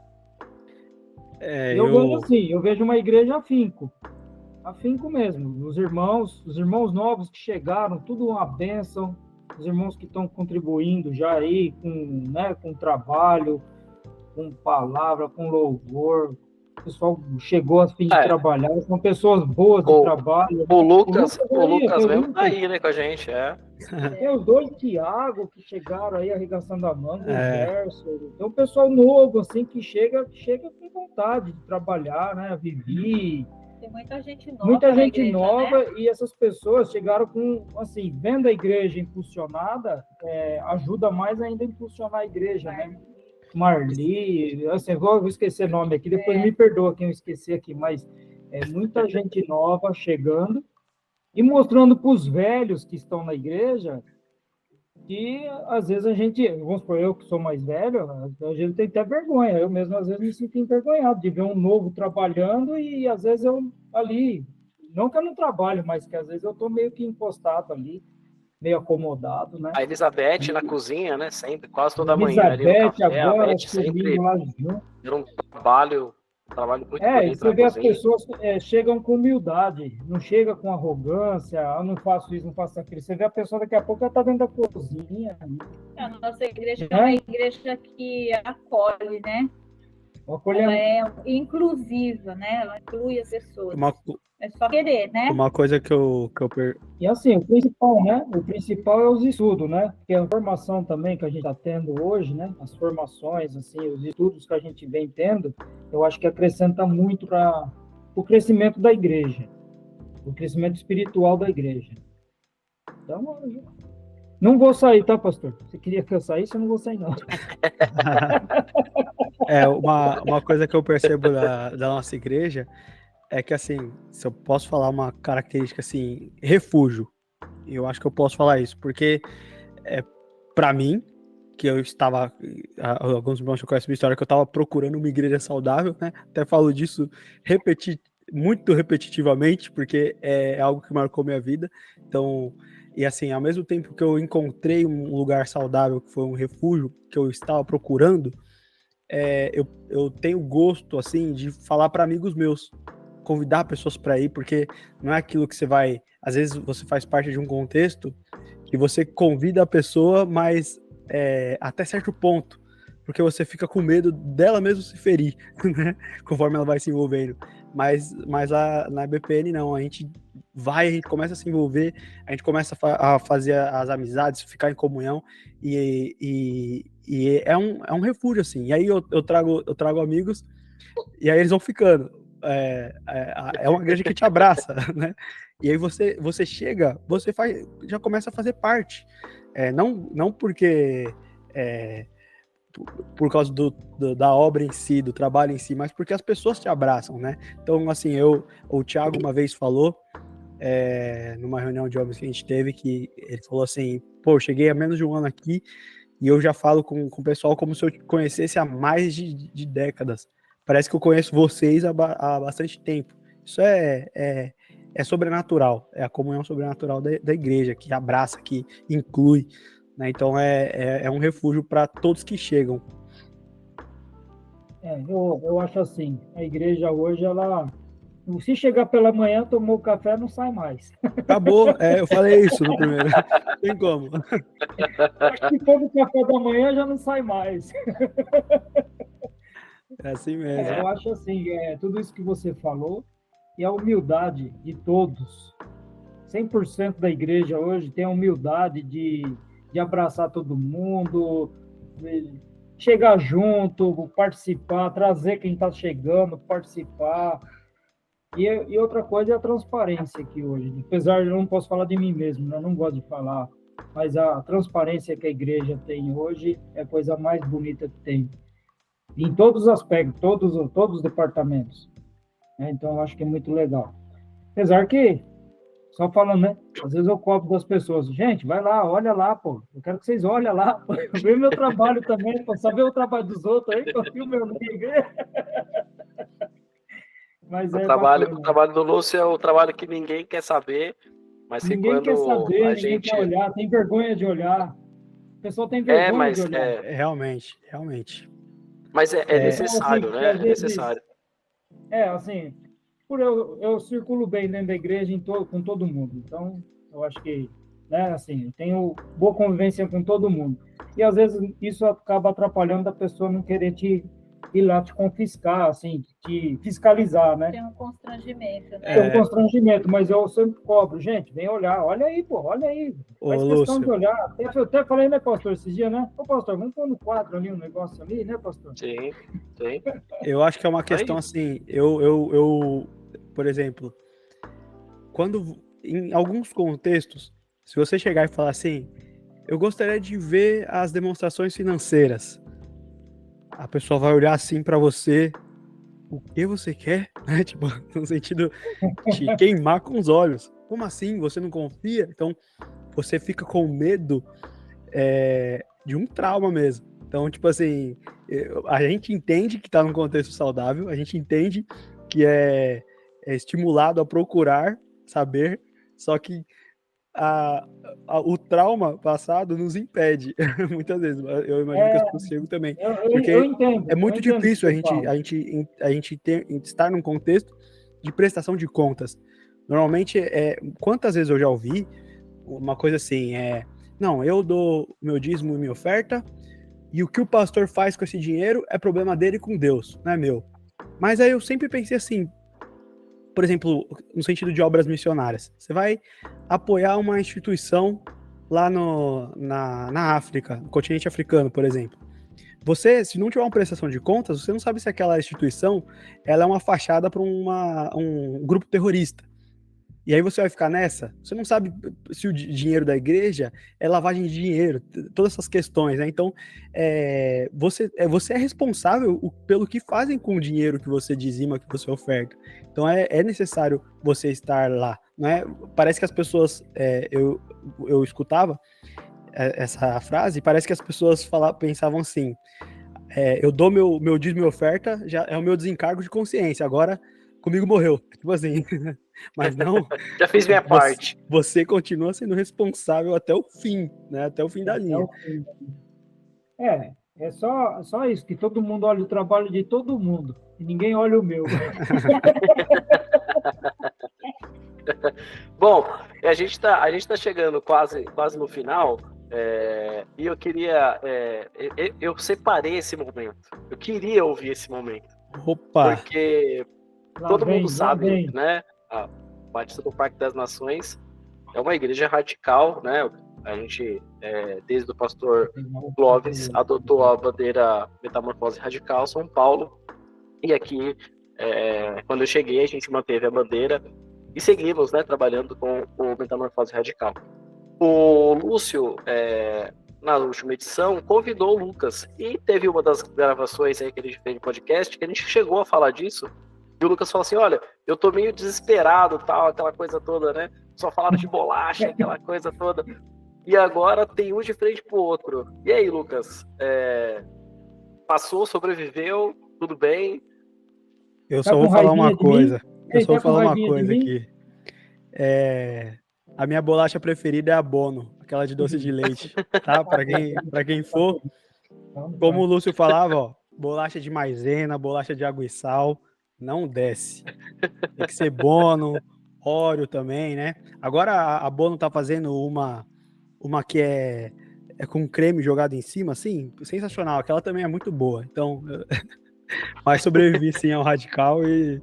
Speaker 3: Eu vejo uma igreja afinco mesmo. Os irmãos novos que chegaram, tudo uma bênção. Os irmãos que estão contribuindo já aí com trabalho, com palavra, com louvor. O pessoal chegou a fim de trabalhar, são pessoas boas de trabalho.
Speaker 1: O Lucas mesmo tá aí, né, com a gente,
Speaker 3: Tem os dois Tiago que chegaram aí arregaçando a mão, o Gerson. Tem um pessoal novo, assim, que chega com vontade de trabalhar, né, viver.
Speaker 4: Tem muita gente nova.
Speaker 3: Muita gente
Speaker 4: igreja,
Speaker 3: nova,
Speaker 4: né?
Speaker 3: E essas pessoas chegaram com, assim, vendo a igreja impulsionada, ajuda mais ainda a impulsionar a igreja, né? Marli, assim, vou esquecer nome aqui, depois me perdoa quem eu esqueci aqui, mas muita gente nova chegando e mostrando para os velhos que estão na igreja que, às vezes, vamos supor, eu que sou mais velho, a gente tem até vergonha, eu mesmo, às vezes, me sinto envergonhado de ver um novo trabalhando e, às vezes, eu ali, não que eu não trabalho, mas que, às vezes, eu estou meio que encostado ali, meio acomodado, né?
Speaker 1: A Elizabeth na cozinha, né? Sempre, quase toda manhã.
Speaker 3: Elizabeth,
Speaker 1: ali no café,
Speaker 3: agora,
Speaker 1: a Beth sempre
Speaker 3: lá junto.
Speaker 1: era um trabalho muito bonito.
Speaker 3: Você vê as pessoas chegam com humildade, não chega com arrogância, não faço isso, não faço aquilo. Você vê a pessoa daqui a pouco, ela está dentro da cozinha.
Speaker 4: A nossa igreja é uma igreja que acolhe, né? Ela é inclusiva, né? Ela inclui as pessoas. É só querer, né?
Speaker 2: Uma coisa que eu
Speaker 3: E assim, o principal, né? O principal é os estudos, né? Porque a formação também que a gente está tendo hoje, né? As formações, assim, os estudos que a gente vem tendo, eu acho que acrescenta muito para o crescimento da igreja, o crescimento espiritual da igreja. Então, não vou sair, tá, pastor? Você queria que eu saísse, eu não vou sair, não.
Speaker 2: uma coisa que eu percebo da nossa igreja é que, assim, se eu posso falar uma característica, assim, refúgio, eu acho que eu posso falar isso, porque, para mim, que eu estava, alguns irmãos que conhecem a minha história, que eu estava procurando uma igreja saudável, né? Até falo disso muito repetitivamente, porque é algo que marcou minha vida. Então, e assim, ao mesmo tempo que eu encontrei um lugar saudável, que foi um refúgio que eu estava procurando, eu tenho gosto, assim, de falar para amigos meus, convidar pessoas para ir, porque não é aquilo que você vai... Às vezes você faz parte de um contexto que você convida a pessoa, mas até certo ponto, porque você fica com medo dela mesmo se ferir, né? Conforme ela vai se envolvendo. Mas na BPN não, a gente começa a se envolver, a gente começa a fazer as amizades, ficar em comunhão, e é um refúgio, assim. E aí eu trago amigos, e aí eles vão ficando. É uma igreja que te abraça, né? E aí você chega, já começa a fazer parte. Não porque por causa da obra em si, do trabalho em si, mas porque as pessoas te abraçam, né? Então, assim, o Thiago uma vez falou, numa reunião de homens que a gente teve, que ele falou assim, pô, eu cheguei há menos de um ano aqui e eu já falo com o pessoal como se eu conhecesse há mais de décadas. Parece que eu conheço vocês há bastante tempo. Isso é sobrenatural, é a comunhão sobrenatural da igreja, que abraça, que inclui, né? Então é um refúgio para todos que chegam.
Speaker 3: Eu acho assim, a igreja hoje, ela, se chegar pela manhã, tomou café, não sai mais.
Speaker 2: Acabou, eu falei isso no primeiro. Não tem como.
Speaker 3: Acho que depois do café da manhã já não sai mais.
Speaker 2: É assim mesmo.
Speaker 3: Eu acho assim, tudo isso que você falou, e a humildade de todos. 100% da igreja hoje tem a humildade de abraçar todo mundo, de chegar junto, participar, trazer quem está chegando, participar. E outra coisa é a transparência aqui hoje. Apesar de eu não posso falar de mim mesmo, né? Eu não gosto de falar, mas a transparência que a igreja tem hoje é a coisa mais bonita que tem. Em todos os aspectos, todos os departamentos. Então, eu acho que é muito legal. Apesar que, só falando, né? Às vezes eu cobro das pessoas. Gente, vai lá, olha lá, pô. Eu quero que vocês olhem lá, pô. Vê meu trabalho também, pô. Só ver o trabalho dos outros aí, pô. O meu ninguém vê. Mas
Speaker 1: o trabalho do Lúcio é o trabalho que ninguém quer saber, mas que
Speaker 3: ninguém
Speaker 1: quando
Speaker 3: quer saber,
Speaker 1: a
Speaker 3: ninguém
Speaker 1: gente...
Speaker 3: quer olhar, tem vergonha de olhar. O pessoal tem vergonha de olhar.
Speaker 2: Realmente.
Speaker 1: Mas é necessário,
Speaker 3: assim,
Speaker 1: né? É
Speaker 3: vezes,
Speaker 1: necessário.
Speaker 3: Assim, por eu circulo bem dentro da igreja com todo mundo. Então, eu acho que, né, assim, tenho boa convivência com todo mundo. E às vezes isso acaba atrapalhando a pessoa não querer ir lá te confiscar, assim, te fiscalizar, né?
Speaker 4: Tem um constrangimento, né?
Speaker 3: Tem um constrangimento, mas eu sempre cobro, gente, vem olhar, olha aí, pô, olha aí. Faz questão
Speaker 2: Lúcio,
Speaker 3: de olhar. Eu até falei, né, pastor, esses dias, né? Ô, pastor, vamos pôr no quadro ali um negócio ali, né, pastor?
Speaker 1: Sim.
Speaker 2: eu acho que é uma questão assim, eu, por exemplo, quando, em alguns contextos, se você chegar e falar assim, eu gostaria de ver as demonstrações financeiras, a pessoa vai olhar assim pra você, o que você quer? Né? Tipo, no sentido de queimar com os olhos. Como assim? Você não confia? Então, você fica com medo de um trauma mesmo. Então, tipo assim, a gente entende que tá num contexto saudável, a gente entende que é estimulado a procurar saber, só que o trauma passado nos impede, muitas vezes. Eu imagino que as pessoas chegam também. Porque
Speaker 3: eu entendo.
Speaker 2: é muito difícil
Speaker 3: a
Speaker 2: gente estar num contexto de prestação de contas. Normalmente, quantas vezes eu já ouvi uma coisa assim, não, eu dou meu dízimo e minha oferta, e o que o pastor faz com esse dinheiro é problema dele com Deus, não é meu. Mas aí eu sempre pensei assim, por exemplo, no sentido de obras missionárias. Você vai apoiar uma instituição lá na África, no continente africano, por exemplo. Você, se não tiver uma prestação de contas, você não sabe se aquela instituição ela é uma fachada para um grupo terrorista. E aí você vai ficar nessa, você não sabe se o dinheiro da igreja é lavagem de dinheiro, todas essas questões, né? Então, você é responsável pelo que fazem com o dinheiro que você dizima, que você oferta. Então, é necessário você estar lá, não é? Parece que as pessoas, eu escutava essa frase, parece que as pessoas pensavam assim, eu dou meu dízimo e oferta, já é o meu desencargo de consciência, agora comigo morreu, tipo assim, mas não,
Speaker 1: Já fiz minha parte.
Speaker 2: você continua sendo responsável até o fim, né, até o fim da linha.
Speaker 3: É só isso, que todo mundo olha o trabalho de todo mundo, e ninguém olha o meu.
Speaker 1: Bom, a gente tá chegando quase no final, e eu queria, eu separei esse momento, eu queria ouvir esse momento,
Speaker 2: Opa!
Speaker 1: porque
Speaker 3: Lá
Speaker 1: todo
Speaker 3: vem,
Speaker 1: mundo
Speaker 3: lá
Speaker 1: sabe,
Speaker 3: vem.
Speaker 1: né, a Batista do Parque das Nações é uma igreja radical, né, a gente, desde o pastor Clóvis, adotou a bandeira Metamorfose Radical São Paulo, e aqui, quando eu cheguei, a gente manteve a bandeira, e seguimos, né, trabalhando com o Metamorfose Radical. O Lúcio, na última edição, convidou o Lucas, e teve uma das gravações aí que a gente fez de podcast, que a gente chegou a falar disso, e o Lucas falou assim, olha, eu tô meio desesperado, tal, aquela coisa toda, né, só falaram de bolacha, aquela coisa toda, e agora tem um de frente pro outro. E aí, Lucas, passou, sobreviveu, tudo bem?
Speaker 2: Eu só vou falar uma coisa. Eu só vou falar uma
Speaker 3: raivinha de
Speaker 2: coisa
Speaker 3: mim?
Speaker 2: aqui. A minha bolacha preferida é a Bono, aquela de doce de leite, tá? Para quem for, como o Lúcio falava, ó, bolacha de maisena, bolacha de água e sal, não desce. Tem que ser Bono, Oreo também, né? Agora a Bono tá fazendo uma que é com creme jogado em cima, assim, sensacional. Aquela também é muito boa. Então, mas sobrevivi sim ao Radical e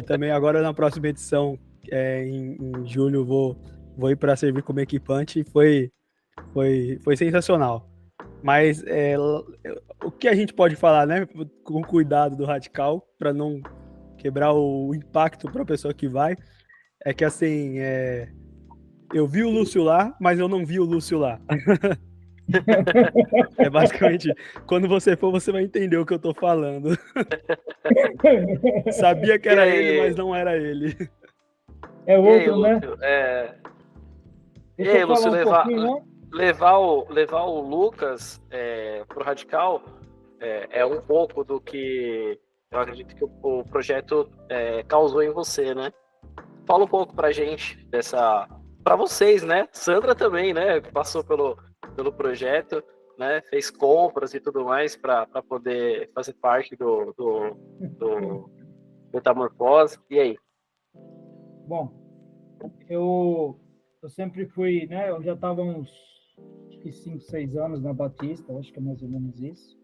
Speaker 2: também agora na próxima edição, em julho, vou ir para servir como equipante. Foi sensacional. Mas o que a gente pode falar, né, com cuidado do Radical, para não quebrar o impacto para a pessoa que vai, é que assim, eu vi o Lúcio lá, mas eu não vi o Lúcio lá. É basicamente, quando você for, você vai entender o que eu tô falando. Sabia que era ele, mas não era ele.
Speaker 3: É
Speaker 1: E aí,
Speaker 3: outro, né?
Speaker 1: Lúcio,
Speaker 3: Deixa eu
Speaker 1: Lúcio,
Speaker 3: falar um pouquinho, né?
Speaker 1: levar o Lucas pro Radical é um pouco do que eu acredito que o projeto causou em você, né? Fala um pouco pra gente pra vocês, né? Sandra também, né? Passou pelo projeto, né? Fez compras e tudo mais para poder fazer parte do Metamorfose. E aí?
Speaker 3: Bom, eu sempre fui, né? Eu já estava uns 5, 6 anos na Batista, acho que é mais ou menos isso.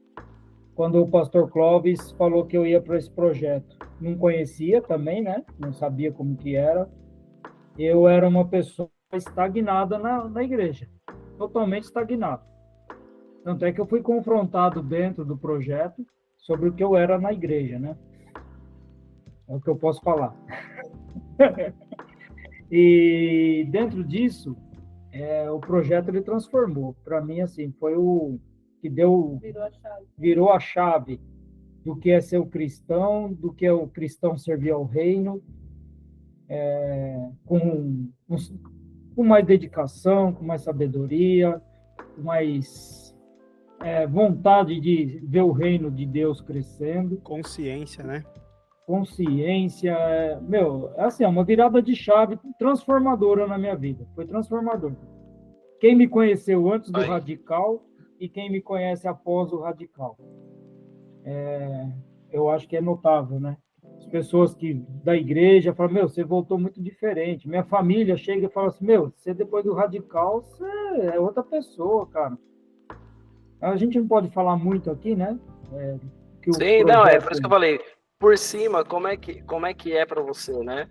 Speaker 3: Quando o pastor Clóvis falou que eu ia para esse projeto. Não conhecia também, né? Não sabia como que era. Eu era uma pessoa estagnada na igreja. Totalmente estagnado. Tanto é que eu fui confrontado dentro do projeto sobre o que eu era na igreja, né? É o que eu posso falar. E dentro disso, o projeto ele transformou. Para mim, assim, foi o que virou a chave do que é ser o cristão, do que é o cristão servir ao reino, com mais dedicação, com mais sabedoria, com mais vontade de ver o reino de Deus crescendo.
Speaker 2: Consciência, né?
Speaker 3: Consciência, assim, é uma virada de chave transformadora na minha vida. Foi transformador. Quem me conheceu antes do Radical e quem me conhece após o Radical. Eu acho que é notável, né? As pessoas da igreja falam, você voltou muito diferente. Minha família chega e fala assim, você depois do Radical, você é outra pessoa, cara. A gente não pode falar muito aqui, né?
Speaker 1: Sim, não, por isso que eu falei. Por cima, como é que é para você, né?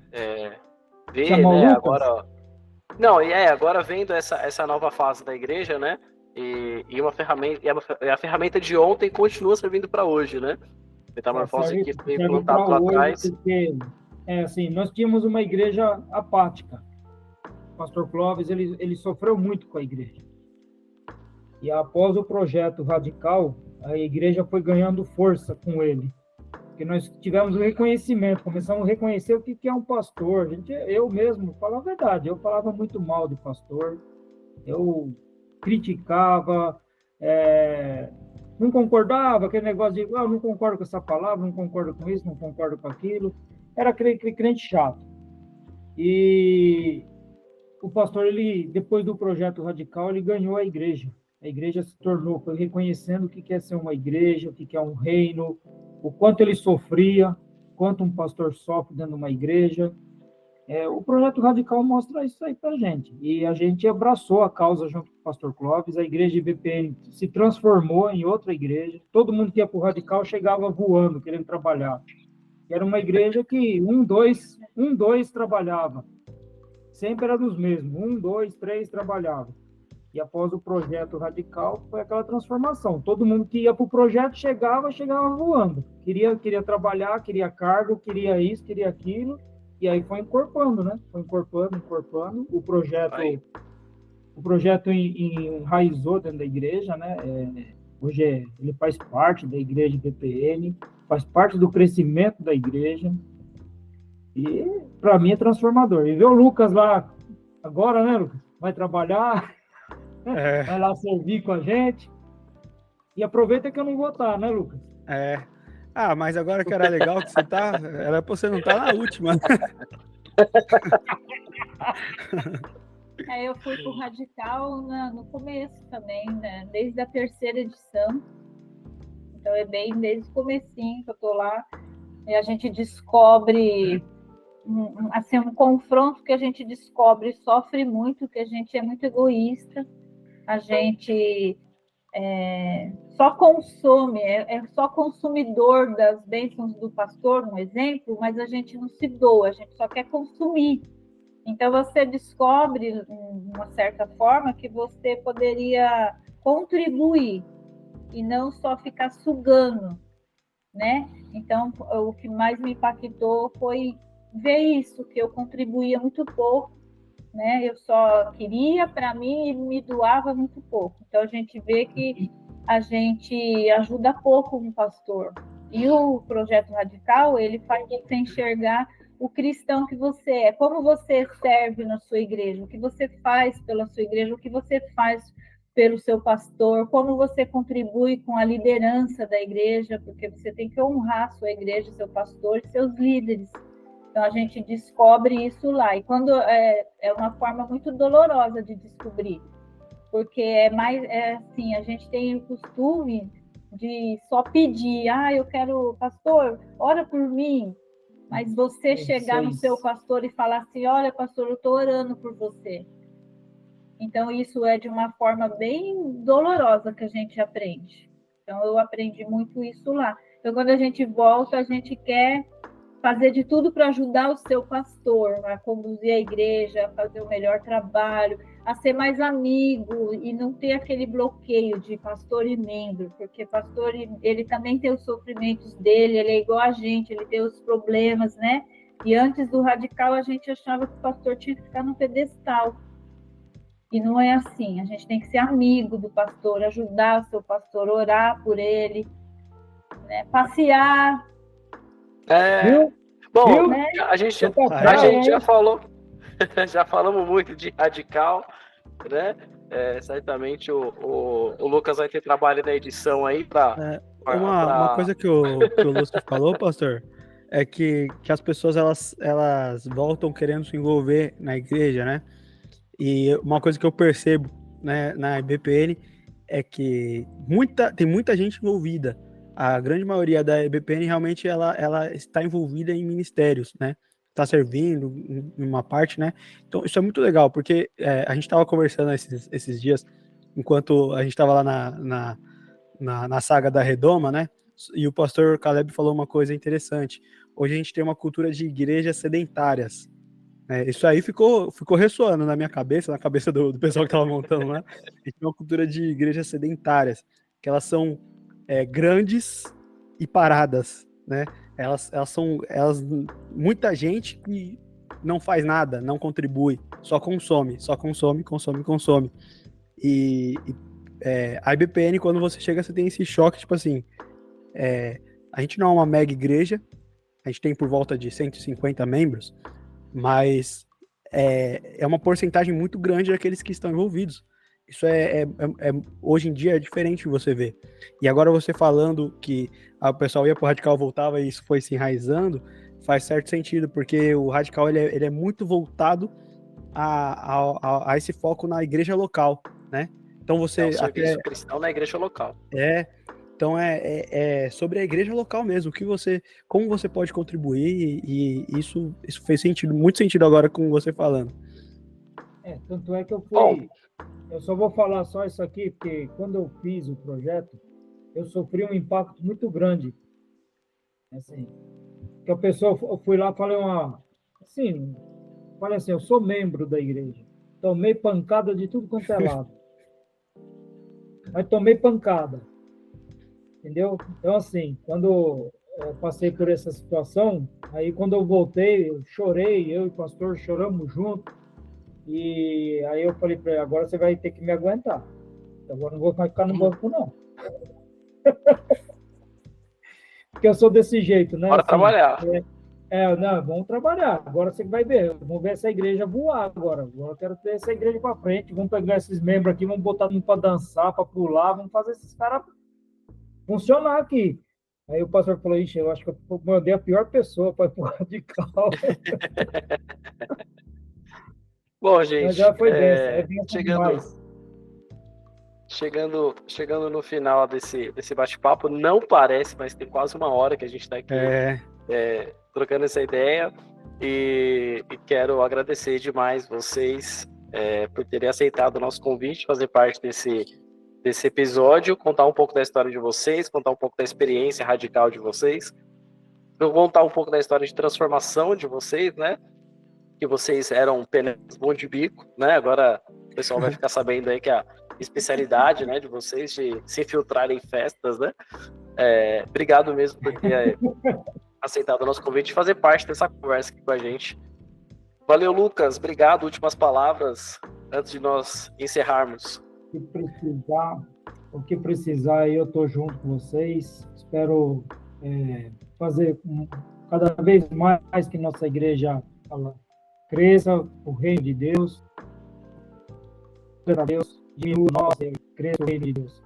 Speaker 1: Ver, né, agora... Não, agora vendo essa nova fase da igreja, né? E uma ferramenta, e a ferramenta de ontem continua servindo para hoje, né? Metamorfose que foi implantado lá atrás.
Speaker 3: assim, nós tínhamos uma igreja apática. O pastor Clóvis, ele sofreu muito com a igreja. E após o projeto radical, a igreja foi ganhando força com ele. Porque nós tivemos o reconhecimento, começamos a reconhecer o que é um pastor. Eu mesmo, falar a verdade, eu falava muito mal de pastor, eu criticava, não concordava, aquele negócio de, eu não concordo com essa palavra, não concordo com isso, não concordo com aquilo. Era aquele crente chato. E o pastor, ele, depois do projeto radical, ele ganhou a igreja. A igreja se tornou, foi reconhecendo o que é ser uma igreja, o que é um reino, o quanto ele sofria, quanto um pastor sofre dentro de uma igreja. O projeto radical mostra isso aí para a gente. E a gente abraçou a causa junto com o pastor Clóvis, a igreja de BPN se transformou em outra igreja. Todo mundo que ia para o radical chegava voando, querendo trabalhar. Era uma igreja que dois trabalhava. Sempre era dos mesmos, 1, 2, 3 trabalhava. E após o projeto radical, foi aquela transformação. Todo mundo que ia para o projeto chegava voando. Queria trabalhar, queria cargo, queria isso, queria aquilo. E aí foi encorpando, né? Foi encorpando. O projeto enraizou dentro da igreja, né? Hoje ele faz parte da igreja BPN, faz parte do crescimento da igreja. E para mim é transformador. E ver o Lucas lá agora, né, Lucas? Vai trabalhar, vai lá servir com a gente. E aproveita que eu não vou estar, né, Lucas?
Speaker 2: Mas agora que era legal que você tá, era pra você não estar na última.
Speaker 4: Eu fui pro Radical no começo também, né? Desde a 3ª edição. Então é bem desde o comecinho que eu tô lá. E a gente descobre um confronto que a gente descobre, sofre muito, que a gente é muito egoísta, a gente só consome, só consumidor das bênçãos do pastor, um exemplo, mas a gente não se doa, a gente só quer consumir. Então você descobre, de uma certa forma, que você poderia contribuir e não só ficar sugando, né? Então, o que mais me impactou foi ver isso, que eu contribuía muito pouco, né? Eu só queria para mim e me doava muito pouco. Então, a gente vê que a gente ajuda pouco um pastor. E o Projeto Radical, ele faz você enxergar o cristão que você é, como você serve na sua igreja, o que você faz pela sua igreja, o que você faz pelo seu pastor, como você contribui com a liderança da igreja, porque você tem que honrar a sua igreja, seu pastor e seus líderes. Então, a gente descobre isso lá. E quando é uma forma muito dolorosa de descobrir, porque assim, a gente tem o costume de só pedir, eu quero, pastor, ora por mim. Mas você chegar no seu pastor e falar assim, olha, pastor, eu estou orando por você. Então, isso é de uma forma bem dolorosa que a gente aprende. Então, eu aprendi muito isso lá. Então, quando a gente volta, a gente quer fazer de tudo para ajudar o seu pastor, a conduzir a igreja, a fazer o melhor trabalho, a ser mais amigo e não ter aquele bloqueio de pastor e membro, porque pastor, ele também tem os sofrimentos dele, ele é igual a gente, ele tem os problemas, né? E antes do radical, a gente achava que o pastor tinha que ficar no pedestal. E não é assim, a gente tem que ser amigo do pastor, ajudar o seu pastor, orar por ele, né? Passear.
Speaker 1: Bom,
Speaker 3: Viu?
Speaker 1: né? a gente já falou, já falamos muito de radical, né? Certamente o Lucas vai ter trabalho na edição aí para.
Speaker 2: Uma coisa que o Lúcio falou, pastor, é que as pessoas elas voltam querendo se envolver na igreja, né? E uma coisa que eu percebo, né, na IBPN é que tem muita gente envolvida. A grande maioria da IBPN realmente ela está envolvida em ministérios, né? Está servindo em uma parte, né? Então isso é muito legal, porque a gente estava conversando esses dias, enquanto a gente estava lá na saga da Redoma, né? E o pastor Caleb falou uma coisa interessante. Hoje a gente tem uma cultura de igrejas sedentárias. Isso aí ficou ressoando na minha cabeça, na cabeça do pessoal que estava montando lá. A gente tem uma cultura de igrejas sedentárias, que elas são grandes e paradas, né? Elas são muita gente que não faz nada, não contribui, só consome. E a IBPN, quando você chega, você tem esse choque, tipo assim, a gente não é uma mega igreja, a gente tem por volta de 150 membros, mas é uma porcentagem muito grande daqueles que estão envolvidos. Isso hoje em dia é diferente de você ver. E agora você falando que o pessoal ia pro Radical, voltava e isso foi se enraizando, faz certo sentido, porque o Radical ele é muito voltado a esse foco na igreja local, né? Então você
Speaker 1: o serviço cristão na igreja local.
Speaker 2: Então é sobre a igreja local mesmo, como você pode contribuir, e isso fez muito sentido agora com você falando.
Speaker 3: Tanto é que eu só vou falar só isso aqui, porque quando eu fiz o projeto, eu sofri um impacto muito grande. Assim, que a pessoa, eu fui lá e falei assim, eu sou membro da igreja. Tomei pancada de tudo quanto é lado. Mas tomei pancada. Entendeu? Então, assim, quando eu passei por essa situação, aí quando eu voltei, eu chorei, eu e o pastor choramos junto. E aí eu falei para ele, agora você vai ter que me aguentar. Agora não vou mais ficar no banco, não. Porque eu sou desse jeito, né?
Speaker 1: Bora
Speaker 3: assim,
Speaker 1: trabalhar.
Speaker 3: Não, vamos trabalhar. Agora você vai ver. Vamos ver essa igreja voar agora. Agora eu quero ter essa igreja para frente. Vamos pegar esses membros aqui, vamos botar um para dançar, para pular, vamos fazer esses caras funcionar aqui. Aí o pastor falou, ixi, eu acho que eu mandei a pior pessoa para ir pro Radical.
Speaker 1: Bom, gente,
Speaker 3: mas já foi
Speaker 1: chegando no final desse bate-papo, não parece, mas tem quase uma hora que a gente está aqui trocando essa ideia, e quero agradecer demais vocês por terem aceitado o nosso convite, fazer parte desse episódio, contar um pouco da história de vocês, contar um pouco da experiência radical de vocês, contar um pouco da história de transformação de vocês, né? Que vocês eram pneus bom de bico, né? Agora o pessoal vai ficar sabendo aí que a especialidade, né, de vocês de se infiltrar em festas, né? Obrigado mesmo por ter aceitado o nosto convite e fazer parte dessa conversa aqui com a gente. Valeu, Lucas. Obrigado. Últimas palavras antes de nós encerrarmos.
Speaker 3: O que precisar, eu estou junto com vocês. Espero fazer cada vez mais que nossa igreja cresça, o reino de Deus. Deus diminua nós, cresça o reino de Deus.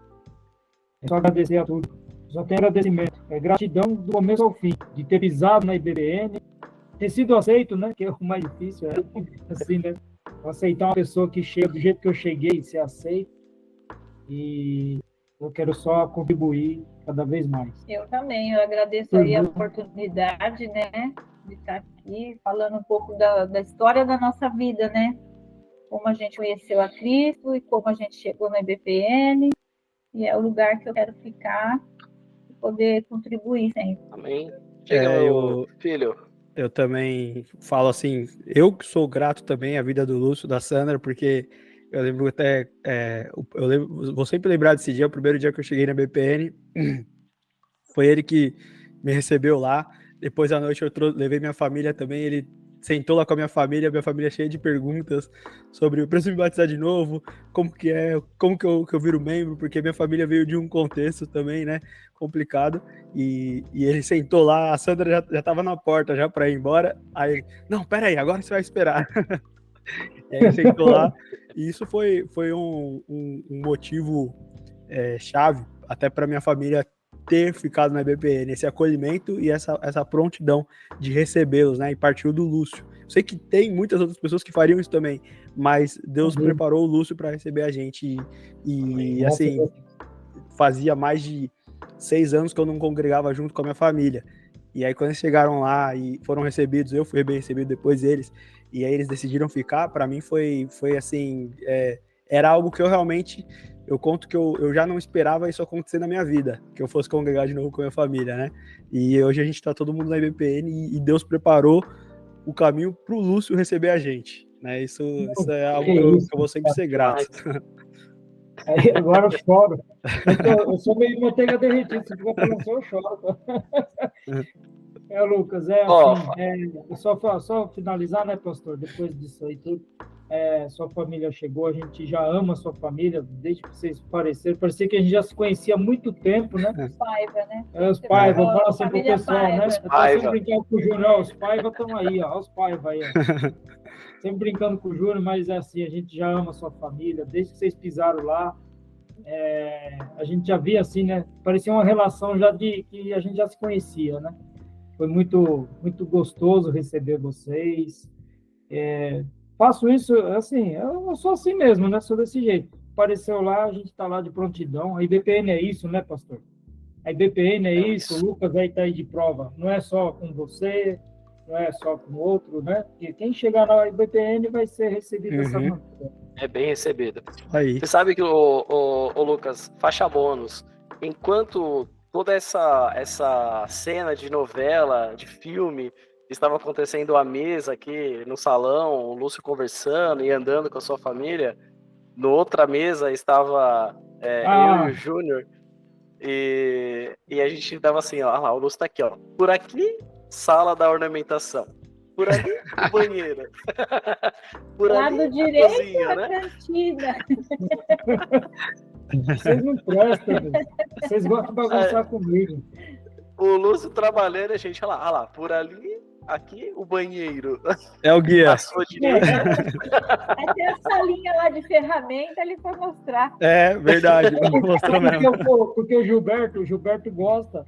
Speaker 3: É só agradecer a tudo. Só tenho agradecimento. Gratidão do começo ao fim, de ter pisado na IBPN, ter sido aceito, né? Que é o mais difícil, assim, né? Aceitar uma pessoa que chega do jeito que eu cheguei, ser aceito. E eu quero só contribuir cada vez mais.
Speaker 4: Eu também, eu agradeço aí a oportunidade, né, de estar aqui falando um pouco da história da nossa vida, né? Como a gente conheceu a Cristo e como a gente chegou na IBPN. E é o lugar que eu quero ficar e poder contribuir sempre.
Speaker 1: Amém. Chega, meu filho.
Speaker 2: Eu também falo assim, eu que sou grato também à vida do Lúcio, da Sandra, porque eu lembro até, vou sempre lembrar desse dia, o primeiro dia que eu cheguei na BPN, foi ele que me recebeu lá. Depois à noite eu levei minha família também, ele sentou lá com a minha família cheia de perguntas sobre eu preciso me batizar de novo, como que eu viro membro, porque minha família veio de um contexto também, né, complicado, e ele sentou lá, a Sandra já estava na porta já para ir embora, aí, não, peraí, agora você vai esperar. E aí ele sentou lá, e isso foi um motivo chave, até para minha família ter ficado na IBPN, esse acolhimento e essa prontidão de recebê-los, né? E partiu do Lúcio. Eu sei que tem muitas outras pessoas que fariam isso também, mas Deus preparou o Lúcio para receber a gente. E assim, fazia mais de 6 anos que eu não congregava junto com a minha família. E aí, quando eles chegaram lá e foram recebidos, eu fui bem recebido depois deles, e aí eles decidiram ficar, para mim foi assim, era algo que eu realmente... Eu conto que eu já não esperava isso acontecer na minha vida, que eu fosse congregar de novo com a minha família, né? E hoje a gente tá todo mundo na IBPN e Deus preparou o caminho pro Lúcio receber a gente, né? Isso é algo que eu vou sempre ser grato.
Speaker 3: Agora eu choro. Eu sou meio manteiga derretida, se for falar assim, eu choro. Lucas, só finalizar, né, pastor? Depois disso aí tudo, sua família chegou, a gente já ama a sua família, desde que vocês apareceram. Parecia que a gente já se conhecia há muito tempo, né?
Speaker 4: Os Paiva, né?
Speaker 3: Os Paiva, vou falar assim pro
Speaker 4: Família
Speaker 3: pessoal,
Speaker 4: Paiva.
Speaker 3: né? Eu tô sempre brincando com o Júnior, os Paiva estão aí, ó, os Paiva aí, ó. Sempre brincando com o Júnior, mas assim, a gente já ama a sua família, desde que vocês pisaram lá. A gente já via assim, né? Parecia uma relação já de que a gente já se conhecia, né? Foi muito, muito gostoso receber vocês. Faço isso, assim, eu sou assim mesmo, né? Sou desse jeito. Apareceu lá, a gente está lá de prontidão. A IBPN é isso, né, pastor? A IBPN é isso, o Lucas vai estar aí de prova. Não é só com você, não é só com o outro, né? E quem chegar na IBPN vai ser recebido dessa maneira.
Speaker 1: É bem recebido.
Speaker 2: Aí.
Speaker 1: Você sabe que, o Lucas, faixa bônus, enquanto toda essa cena de novela, de filme, estava acontecendo à mesa aqui no salão, o Lúcio conversando e andando com a sua família, no outra mesa estava eu e o Júnior, e a gente estava assim, ó, lá, o Lúcio está aqui, ó, por aqui, sala da ornamentação. Por ali, o banheiro. Por
Speaker 4: lado
Speaker 1: ali,
Speaker 4: direito,
Speaker 1: a cozinha,
Speaker 4: a
Speaker 1: né?
Speaker 4: cantina.
Speaker 3: Vocês não prestam, vocês gostam de bagunçar comigo.
Speaker 1: O Lúcio trabalhando, a gente, olha lá, por ali, aqui, o banheiro.
Speaker 2: É o guia.
Speaker 1: À sua direita.
Speaker 4: Aí tem a salinha lá de ferramenta, ele foi mostrar.
Speaker 2: É, verdade. Mostrou mesmo.
Speaker 3: Porque o Gilberto gosta.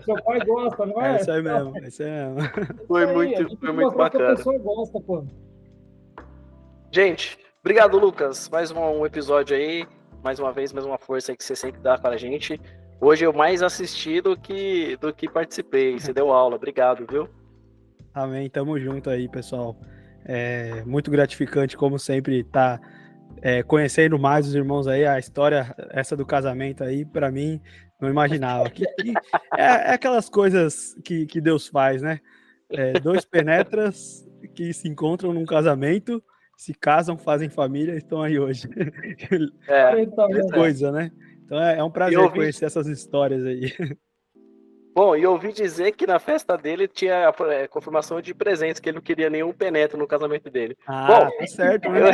Speaker 3: Seu pai gosta, não é?
Speaker 2: É isso aí mesmo.
Speaker 1: Foi muito bacana.
Speaker 3: A pessoa gosta, pô.
Speaker 1: Gente, obrigado, Lucas. Mais um episódio aí. Mais uma vez, mais uma força aí que você sempre dá para a gente. Hoje eu mais assisti do que participei. Você deu aula. Obrigado, viu?
Speaker 2: Amém. Tamo junto aí, pessoal. É muito gratificante, como sempre, tá conhecendo mais os irmãos aí. A história, essa do casamento aí, para mim, não imaginava. É aquelas coisas que Deus faz, né? Dois penetras que se encontram num casamento, se casam, fazem família e estão aí hoje. Que coisa, né? Então é um prazer conhecer essas histórias aí.
Speaker 1: Bom, e ouvi dizer que na festa dele tinha confirmação de presentes, que ele não queria nenhum penetra no casamento dele. Bom,
Speaker 2: tá certo, né?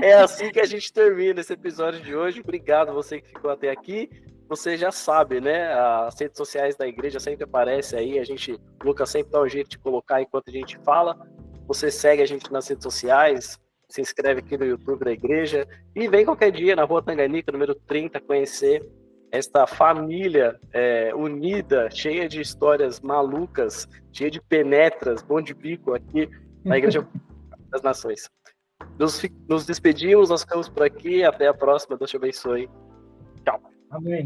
Speaker 1: É assim que a gente termina esse episódio de hoje. Obrigado você que ficou até aqui. Você já sabe, né? As redes sociais da igreja sempre aparecem aí. O Lucas sempre dá um jeito de colocar enquanto a gente fala. Você segue a gente nas redes sociais, se inscreve aqui no YouTube da igreja e vem qualquer dia na Rua Tanganica, número 30, conhecer esta família unida, cheia de histórias malucas, cheia de penetras, bom de bico aqui na Igreja das Nações. Nos despedimos, nós ficamos por aqui, até a próxima, Deus te abençoe. Tchau.
Speaker 3: Amém.